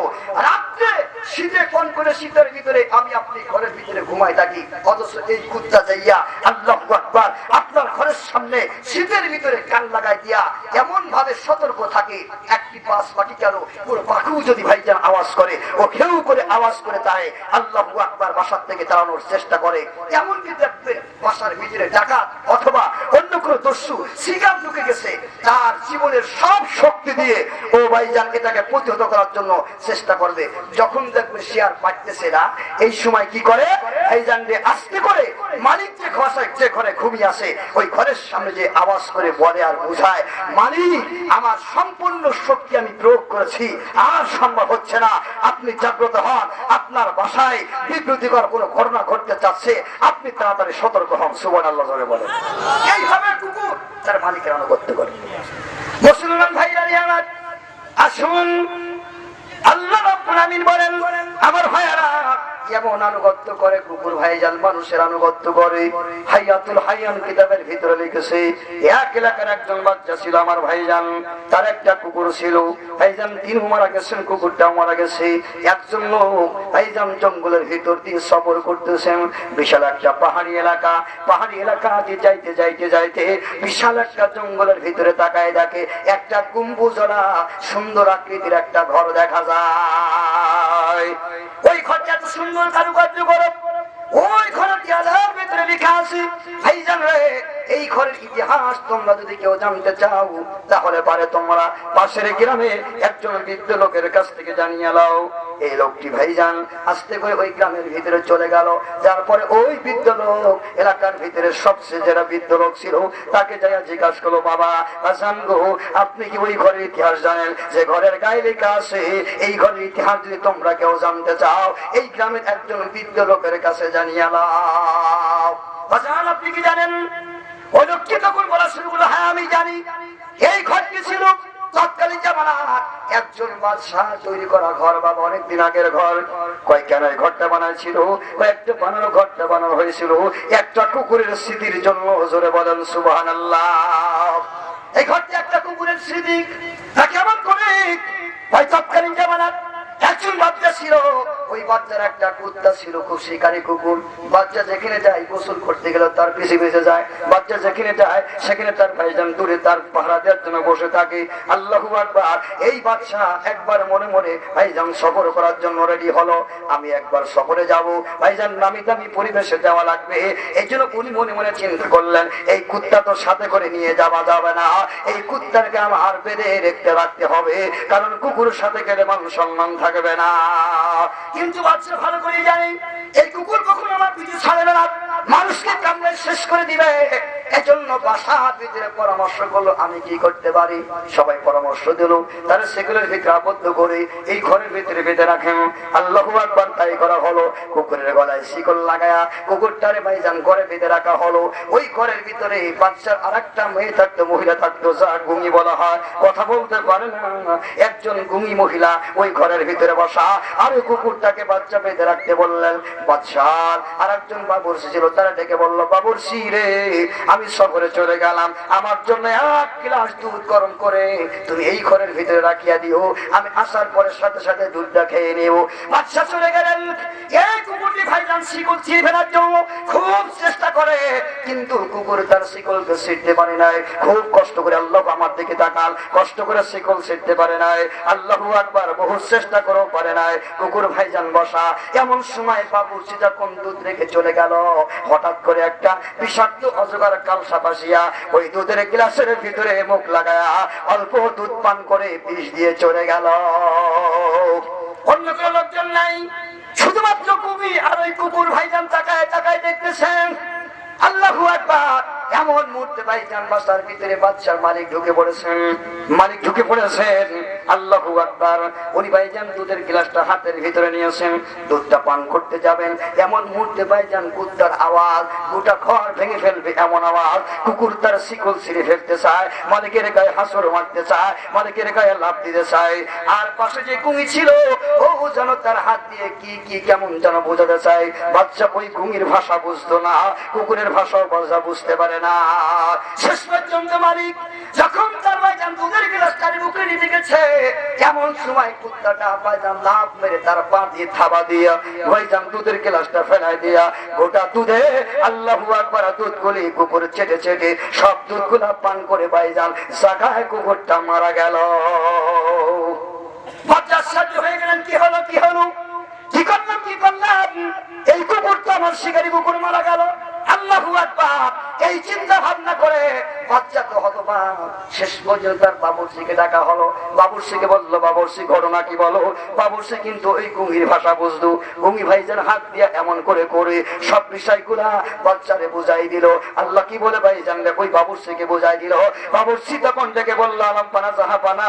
রাত্রে শীতে কোন করে শীতের ভিতরে আমি আপনি ঘরের ভিতরে ঘুমাই থাকি, অথচ এই কুত্তা যাইয়া আল্লাহু আকবার আপনার ঘরে ঘরের সামনে শীতের ভিতরে কান লাগাই দিয়া এমন ভাবে সতর্ক থাকে, একটি পাশ পাখি কেন পুরো পাখিও যদি ভাইজান আওয়াজ করে ও কেউ করে আওয়াজ করে তাই আল্লাহু আকবার বাসার থেকে তাড়ানোর চেষ্টা করে। এমনকি দেখবেন বাসার ভিতরে ডাকাত অথবা অন্য কোনো দস্যু শিকার ঢুকে গেছে, তার জীবনের সব শক্তি দিয়ে ও ভাইজান এটাকে প্রতিহত করার জন্য চেষ্টা করবে। যখন দেখবে সে আর পারতেছে না, এই সময় কি করে ভাইজান রে আস্তে করে মালিক যে ঘরে ঘুমিয়ে আসে ওই ঘরের সামনে যে আওয়াজ করে বলে আর বোঝায়, মালিক আমার সম্পূর্ণ শক্তি আমি প্রয়োগ করেছি, আর সম্ভব হচ্ছে না, আপনি জাগ্রত হন, আপনার বাসায় বিব্রতিকর কোনো ঘটনা ঘটতে চাচ্ছে, আপনি তাড়াতাড়ি সতর্ক হন। সুবহানাল্লাহ বলে এইভাবে কুকুর তার মালিকের আনুগত্য করে। মুসলমান ভাইরা আমার আসুন, আল্লাহ রাব্বুল আমিন বলেন আমার ভাইরা এমন আনুগত্য করে কুকুর ভাইজান মানুষের আনুগত্য করে। হায়াতুল হায়ান কিতাবের ভিতরে লিখেছে এক এলাকার একজন বাচ্চা ছিল আমার ভাইজান, তার একটা কুকুর ছিল ভাইজান, তিনিও মারা গেছেন, কুকুরটাও মারা গেছে। একজন লোক ভাইজান জঙ্গলের ভিতর দিয়ে সফর করতেছেন, বিশাল একটা পাহাড়ি এলাকা দিয়ে যাইতে যাইতে যাইতে বিশাল একটা জঙ্গলের ভিতরে তাকায় দেখে একটা গম্বুজওয়ালা সুন্দর আকৃতির একটা ঘর দেখা যায়। ওই ঘরটা এত সুন্দর কারুকার্য করে, ওই ঘরের দেয়ালের ভিতরে লেখা আছে ভাইজান রে এই ঘরের ইতিহাস তোমরা যদি কেউ জানতে চাও তাহলে পারে তোমরা পাশের গ্রামের একজন বৃদ্ধ লোকের কাছ থেকে জানিয়ে নাও। এই লোকটি ভাইজান আস্তে করে ওই গ্রামের ভিতরে চলে গেল, যার পরে ওই বৃদ্ধ লোক এলাকার ভিতরে সবচেয়ে যারা বৃদ্ধ লোক ছিল তাকে যাইয়া জিজ্ঞাসা করলো, বাবা হাসান গো আপনি কি ওই ঘরের ইতিহাস জানেন? যে ঘরের গায়ে লেখা আছে এই ঘরের ইতিহাস যদি তোমরা কেউ জানতে চাও এই গ্রামের একজন বৃদ্ধ লোকের কাছে জানিয়ে নাও। হাসান আপনি কি জানেন? ওই লোকটি তখন বলা শুরু করলো, হ্যাঁ আমি জানি, এই ঘরটি ছিল তৎকালীন জামানার একজন বাদশাহ তৈরি করা ঘর, বাবা অনেকদিন আগের ঘর। কয় কেন এই ঘরটা বানাইছিল? একটা ঘরটা বানানো হয়েছিল একটা কুকুরের স্মৃতির জন্য। জোরে বলেন সুবহানাল্লাহ। এই ঘরটা একটা কুকুরের স্মৃতি। তা কেমন করে? ভাই তৎকালীন জামানার একজন বাচ্চা ছিল, ওই বাচ্চার একটা কুত্তা ছিল, খুব শিকারী কুকুর। বাচ্চা যেখানে যায় গোসল করতে গেলে তার পিছে পিছে যায়, বাচ্চা যেখানে যায় সেখানে তার ভাইজান দূরে তার পাহারা দেওয়ার জন্য বসে থাকে। আল্লাহু আকবার। এই বাচ্চা একবার মনে মনে ভাইজান সফর করার জন্য রেডি হলো, আমি একবার সফরে যাব, ভাইজান নামি দামি পরিবেশে যাওয়া লাগবে। এই জন্য উনি মনে মনে চিন্তা করলেন এই কুত্তা তো সাথে করে নিয়ে যাওয়া যাবে না, এই কুত্তাকে আমার বেঁধে রাখতে হবে, কারণ কুকুরের সাথে গেলে মান সম্মান থাকবে না। কিন্তু বাচ্চা ভালো করে জানি এই কুকুর কখনো আমার পিছু ছাড়বে না, মানুষকে কামড়ে শেষ করে দিবে। এজন্য বাসার ভিতরে পরামর্শ করলো আমি কি করতে পারি। সবাই পরামর্শ দিল, তারা সেগুলোর ভিতরে আবদ্ধ করে এই ঘরের ভিতরে বেঁধে রাখেন। আল্লাহু আকবার। তাই করা হলো। কুকুরের গলায় শিকল লাগায়া কুকুরটারে ভাইজান ঘরে বেঁধে রাখা হলো। ওই ঘরের ভিতরে বাচ্চার আরেকটা মেয়ে থাকতো, মহিলা থাকতো, যা গুঙি বলা হয়, কথা বলতে পারে না, একজন গুঙি মহিলা ওই ঘরের ভিতরে বসা। আর ওই কুকুরটাকে বাচ্চা বেঁধে রাখতে বললেন। বাদশাহ আর একজন বাবুর্চি ছিল, তারা ডেকে বললো, বাবুর্চি রে আমি সফরে চলে গেলাম, আমার জন্য 1 গ্লাস দুধ গরম করে তুমি এই ঘরের ভিতরে রাখিয়া দিও, আমি আসার পরে সাথে সাথে দুধটা খেয়ে নেব। বাদশা চলে গেলেন। এই কুকুরটি ভাইজান শিকল ছিঁড়ে ফেলার জন্য খুব চেষ্টা করে, কিন্তু কুকুর তার শিকলকে ছিঁড়তে পারে নাই। খুব কষ্ট করে, আল্লাহ আমার দিকে তাকান, কষ্ট করে শিকল ছিঁড়তে পারে নাই। আল্লাহু আকবার। বহু চেষ্টা করেও পারে নাই। কুকুর ভাইজান বসা। এমন সময় বাবুর্চি যখন দুধ রেখে চলে গেল, হঠাৎ করে একটা বিষাক্ত অজগর কালসাপ আসিয়া ওই দুধের গ্লাসের ভিতরে মুখ লাগায়া অল্প দুধ পান করে বিষ দিয়ে চলে গেল। অন্য কোনো লোকজন নাই, শুধুমাত্র কুমি আর ওই কুকুর ভাইজান তাকায় তাকায় দেখতেছেন। আল্লাহু আকবার। এমন মুহূর্তে ভাইজান বাসার ভিতরে বাদশার মালিক ঢুকে পড়েছেন। আল্লাহু আকবার। উনি ভাইজান দুধের গ্লাসটা হাতের ভিতরে নিয়েছেন, দুধটা পান করতে যাবেন। এমন মুহূর্তে ভাইজান কুত্তার আওয়াজ, গোটা ঘর ভেঙে ফেলবে এমন আওয়াজ। কুকুর তার শিকল ছিঁড়ে ফেলতে চায়, মালিকের গায়ে হাসর মারতে চায়, মালিকের গায়ে লাফ দিতে চায়। আর পাশে যে গুঙি ছিল ও যেন তার হাত দিয়ে কি কেমন যেন বোঝাতে চায়। বাচ্চা ওই গুঙির ভাষা বুঝতো না, কুকুরের ভাষাও বুঝতে পারে না। শেষ পর্যন্ত মালিক যখন তার ভাইজান দুধের গ্লাসটার বুকে নিতে গেছে, এমন সময় কুত্তাটা ভাইজান লাফ মেরে তার পা দিয়ে থাবা দিয়া ভাইজান দুধের গ্লাসটা ফেলাই দিয়া গোটা দুধে আল্লাহু আকবার দুধ গুলি কুকুর চেটে চেটে সব দুধগুলা পান করে ভাইজান জায়গায় কুকুরটা মারা গেল। আশ্চর্য হয়ে গেলেন, কি হলো কি হলো, কি করলাম কি করলাম, এই কুকুর তো আমার শিকারী কুকুর মারা গেল। আল্লাহু আকবার এই চিন্তা ভাবনা করে বাচ্চা তো হতবাক। শেষ পর্যন্ত তার বাবুর্চিকে ডাকা হলো। বাবুর্চিকে বললো, বাবুর্চি ঘটনা কি বলো। বাবুর্চি কিন্তু ওই গুঙ্গির ভাষা বুঝতো। গুঙ্গি ভাইজান হাত দিয়া এমন করে করে সব বিষয়গুলা বাচ্চারে বুঝাই দিল। আল্লাহ কি বলে ভাইজান ওই বাবুর্চিকে বুঝাই দিল। বাবুর্চি তখন ডেকে বললো, আলাম্পানা জাহাপানা,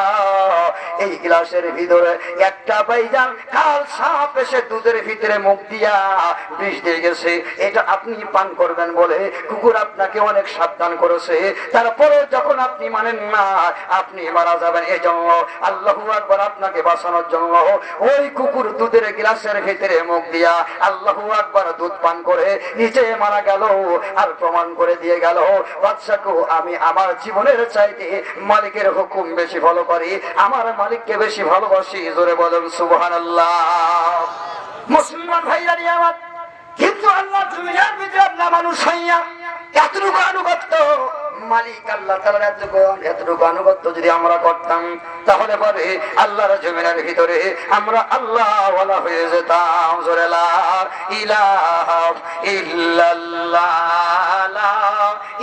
এই গ্লাসের ভিতরে একটা ভাইজান কাল সাপ এসে দুধের ভিতরে মুখ দিয়া বিষ দিয়ে গেছে, এটা আপনি পান করবেন বলে কুকুর আপনাকে অনেক সাবধান করেছে। তারপরে যখন আপনি মানেন না, আপনি মারা যাবেন। এই জন্য আল্লাহু আকবার আপনাকে বাঁচানোর জন্য ওই কুকুর দুধের গ্লাসের ভিতরে মুখ দিয়া আল্লাহু আকবার দুধ পান করে নিচে মারা গেল। আর প্রমাণ করে দিয়ে গেল বাচ্চাকে আমি আমার জীবনের চাইতে মালিকের হুকুম বেশি ফলো করি, আমার মালিককে বেশি ভালোবাসি। জোরে বলেন সুবহানাল্লাহ। মুসলমান ভাইরা আমার, কিন্তু আল্লাহ দুনিয়ার ভিতরে আপনার মানুষ হইয়া এতটুকু আনুগত্য মালিক আল্লাহ তাআলার এতটুকু আনুগত্য যদি আমরা করতাম, তাহলে পরে আল্লাহর জমিনের ভিতরে আমরা আল্লাহ ওয়ালা হয়ে যেতাম। জোরে লা ইলাহা ইল্লাল্লাহ, লা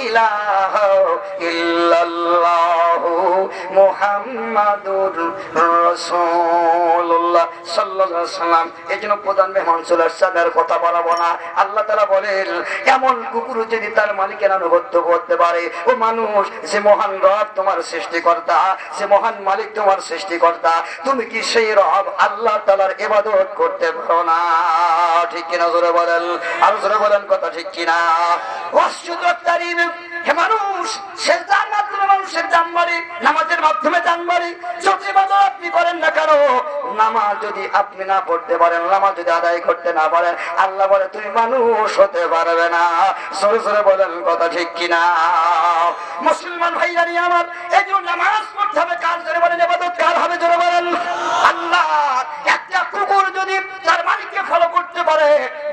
ইলাহা ইল্লাল্লাহ মুহাম্মাদুর রাসূলুল্লাহ সাল্লাল্লাহু আলাইহি ওয়াসাল্লাম। এজন্য প্রধান মেহমান চলে আসছে, আর কথা বলাবো না। আল্লাহ তাআলা বলেন, এমন কুকুর যদি তার মালিকের আনুগত্য করতে পারে, ও মানুষ, যে মহান রব তোমার সৃষ্টিকর্তা, যে মহান মালিক তোমার সৃষ্টিকর্তা, তুমি কি সেই রব আল্লাহ তাআলার ইবাদত করতে পারো না? ঠিক কিনা জোরে বলেন, আর জোরে বলেন কথা ঠিক কিনা। ওয়াসজুদুত তারিম, হে মানুষ, সেজদার মাধ্যমে মানুষের জান মারে, নামাজের মাধ্যমে জান মারে। যত ইবাদত আপনি করেন না কেন, নামাজ যদি আপনি না পড়তে পারেন, নামাজ যদি আদায় করতে না পারেন, আল্লাহ বলে তুমি মানুষ হতে পারবে না। জোরে জোরে বলেন কথা ঠিক কিনা। মুসলমান ভাইয়ারি আমার, এই জন্য নামাজ পড়তে হবে কার? জোরে বলেন। ইবাদত কার হবে? জোরে বলেন আল্লাহ। একটা কুকুর যদি তার মালিককে ফলো করতে পারে,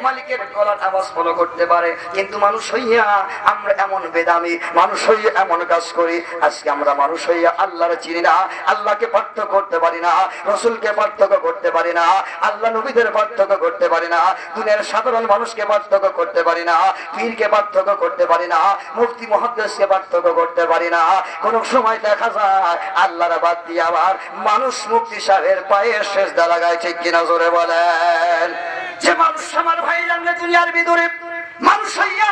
মালিকের গলার আওয়াজ ফলো করতে পারে, কিন্তু মানুষ হইয়া আমরা এমন বেদামি, মানুষ হইয়া এমন কাজ করি। আজকে আমরা মানুষ হইয়া আল্লাহর চিনি না, আল্লাহকে পার্থক্য করতে পারি না, রসুলকে পার্থক্য করতে পারি না, আল্লাহ নবীদের পার্থক্য করতে পারি না, দুনিয়ার সাধারণ মানুষকে পার্থক্য করতে পারি না, পীরকে পার্থক্য করতে পারি না, মুফতি মুহাদ্দিসকে পার্থক্য করতে পারি না। কোন সময় দেখা যায় আল্লাহর বাদ দিয়ে আবার মানুষ মুফতি সাহেবের পায়ে সেজদা লাগায়। ঠিক কিনা জোরে বলেন। যে মানুষ আমার ভাই জানলে দুনিয়ার ভিতরে মানুষ হইয়া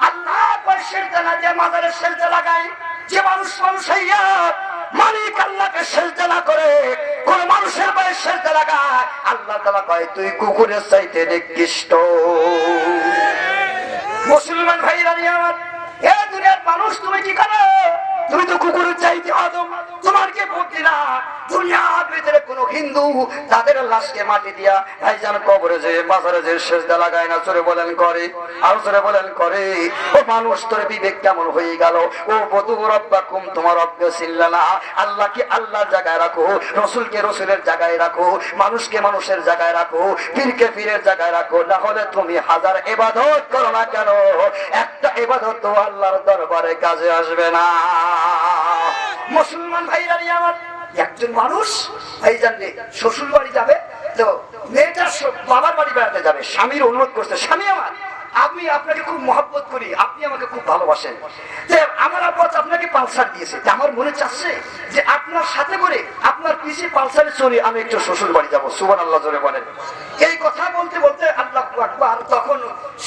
আল্লাহ পায়ে সেজদা লাগে, মাজারে সেজদা লাগায়, যে মানুষ মানুষ হইয়া মালিক আল্লাহকে সেজদা না করে কোন মানুষের পায়ে সেজদা লাগায়, আল্লাহ তাআলা কয় তুই কুকুরের চাইতে নিকৃষ্ট। মুসলমান ভাইরা আমার, এ দুনিয়ার মানুষ, তুমি কি করো? তুমি তো কুকুরের চাইতে আদম। তোমার কে বুদ্ধি না? দুনিয়ার ভিতরে কোন হিন্দু তাদের লাশকে মাটি দিয়া ভাইজান কবরে যে মাজারে যে সেজদা লাগায় না? জোরে বলেন করে, আর জোরে বলেন করে। ও মানুষ, তোর বিবেক কেমন হয়ে গেল? ও বধু রব্বাকুম, তোমার রব্বে চিনলে না? আল্লাহকে আল্লাহর জায়গায় রাখো, রসুলকে রসুলের জায়গায় রাখো, মানুষকে মানুষের জায়গায় রাখো, পীরকে পীরের জায়গায় রাখো। না হলে তুমি হাজার ইবাদত করো না কেন, একটা ইবাদত তো আল্লাহর দরবারে কাজে আসবে না। মুসলমান ভাইরা আমার, একজন মানুষ ভাইজান শ্বশুর বাড়ি যাবে, তো মেয়েটা বাবার বাড়ি বেড়াতে যাবে, স্বামীর অনুরোধ করছে, স্বামী আমার, আমি আপনাকে খুব মহব্বত করি, আপনি আমাকে খুব ভালোবাসেন, আমার আব্বা আপনাকে পালসার দিয়েছে, আমার মনে চাচ্ছে যে আপনার সাথে করে আপনার পিছে পালসারে চড়ে আমি একটু শ্বশুর বাড়ি যাবো। সুবহানাল্লাহ জোরে বলেন। এই কথা বলতে বলতে আল্লাহু আকবার, তখন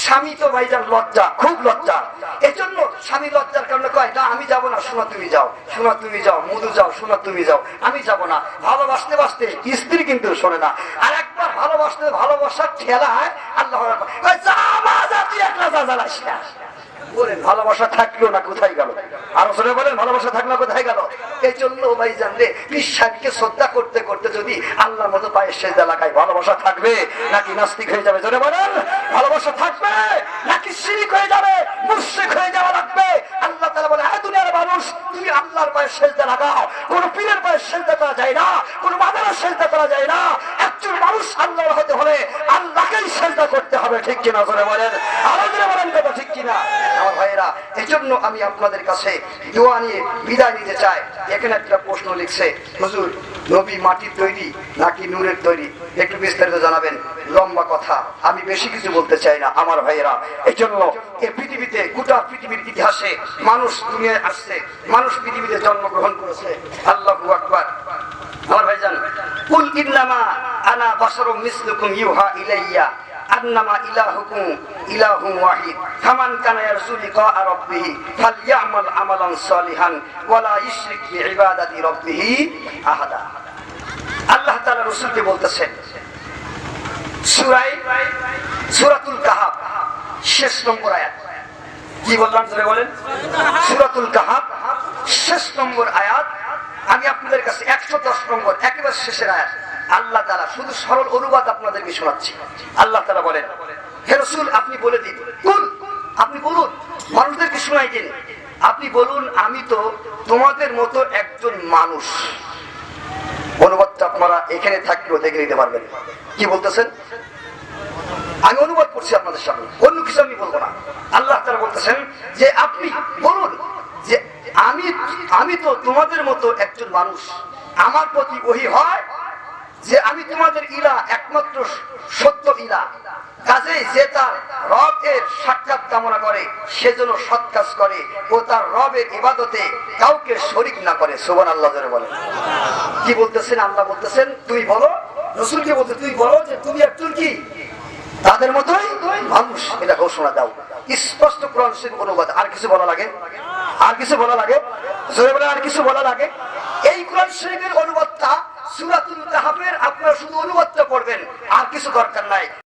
স্বামী তো ভাইজান লজ্জা, খুব লজ্জা। এই জন্য স্বামী লজ্জার কারণে কয় না আমি যাবো না, শোনা তুমি যাও, শোনা তুমি যাও, মধু যাও, শোনা তুমি যাও, আমি যাবো না। ভালোবাসতে বাসতে স্ত্রী কিন্তু শোনে না। আর একবার ভালোবাসতে ভালোবাসার ঠেলায় আল্লাহ বলেন ভালোবাসা থাকলো না কোথায় গেল? আর বলেন ভালোবাসা থাকলো কোথায় গেল? এই জন্য ভাই জানলে বিশ্বাসকে শ্রদ্ধা করতে করতে যদি আল্লাহর মতো পায়ে সেজদা লাগায়, ভালোবাসা থাকবে নাকি নাস্তিক হয়ে যাবে? জোরে বলেন, ভালোবাসা থাকবে নাকি শিরক হয়ে যাবে, মুশরিক হয়ে যাওয়া লাগবে? আল্লাহর পায়ে সেজদা লাগাও, কোন পীরের পায়ে সেজদা করা যায় না, কোন মাদারের সেজদা করা যায় না। একজন মানুষ আল্লাহর হতে হলে আল্লাহকেই সেজদা করতে হবে, ঠিক কিনা করে বলেন, আরো জোরে বলেন কথা ঠিক কিনা আমার ভাইয়েরা। এই জন্য আমি আপনাদের কাছে দোয়া নিয়ে বিদায় নিতে চাই। এখানে একটা প্রশ্ন লিখছে, হুজুর নবী মাটির তৈরি নাকি নূরের তৈরি, একটু বিস্তারিত জানাবেন। লম্বা কথা, আমি বেশি কিছু বলতে চাই না আমার ভাইয়েরা। এই জন্য এই পৃথিবীতে, গোটা পৃথিবীর ইতিহাসে মানুষ দুনিয়ায় আসছে, মানুষ পৃথিবীতে জন্মগ্রহণ করেছে। আল্লাহু আকবার। আমার ভাইজান, কুল ইন্নামা আনা বাশারুম মিসলুকুম ইউহা ইলাইয়া আন্নামা ইলাহুকুম ইলাহুম ওয়াহিদ ফামান কানা ইয়ারজু লিকা রাব্বিহি ফালইয়ামাল আমালান সালিহান ওয়ালা ইশরিক বিইবাদাতি রাব্বিহি আহাদা। আল্লাহ তাআলা রাসূলকে বলতেছেন সূরাতুল কাহাফ 6 নম্বর আয়াত। কি বললাম জোরে বলেন? সূরাতুল কাহাফ 6 নম্বর আয়াত। আমি আপনাদের কাছে 110 নম্বর একেবারে শেষের আয়াত আল্লাহ তাআলা শুধু সরল অনুবাদ আপনাদেরকে শোনাচ্ছি। আল্লাহ তাআলা বলেন, হে রাসূল আপনি বলে দিন, কুল আপনি বলুন, মানুষদেরকে শোনাই দিন, আপনি বলুন আমি তো তোমাদের মতো একজন মানুষ। অনুবাদটা আপনারা এখানে থাকলেও দেখে নিতে পারবেন। কি বলতেছেন? আমি অনুবাদ করছি আপনাদের সামনে, অন্য কিছু আমি বলবো না। আল্লাহ তাআলা বলতেছেন যে আপনি বলুন যে আমি তো তোমাদের মতো একজন মানুষ, আমার প্রতি ওহী হয় যে আমি তোমাদের ইলাহ, একমাত্র সত্য ইলাহ। কাজেই যে তার রবের সাক্ষাৎ কামনা করে সেজন্য সৎ কাজ করে ও তার রবের ইবাদতে কাউকে শরীক না করে। সুবহানাল্লাহ জোরে বলেন। কি বলতেছেন? আল্লাহ বলতেছেন তুই বলো, রাসূলকে বলতে তুই বলো যে তুমি একজন কি তাদের মতোই মানুষ, এটা ঘোষণা দাও। স্পষ্ট কোরআন শরীফ অনুবাদ। আর কিছু বলা লাগে? আর কিছু বলা লাগে? জোরে বলেন, আর কিছু বলা লাগে? এই কোরআন শরীফের অনুবাদটা সূরাতুল কাহাফের আপনারা শুধু অনুবাদটা পড়বেন, আর কিছু দরকার নাই।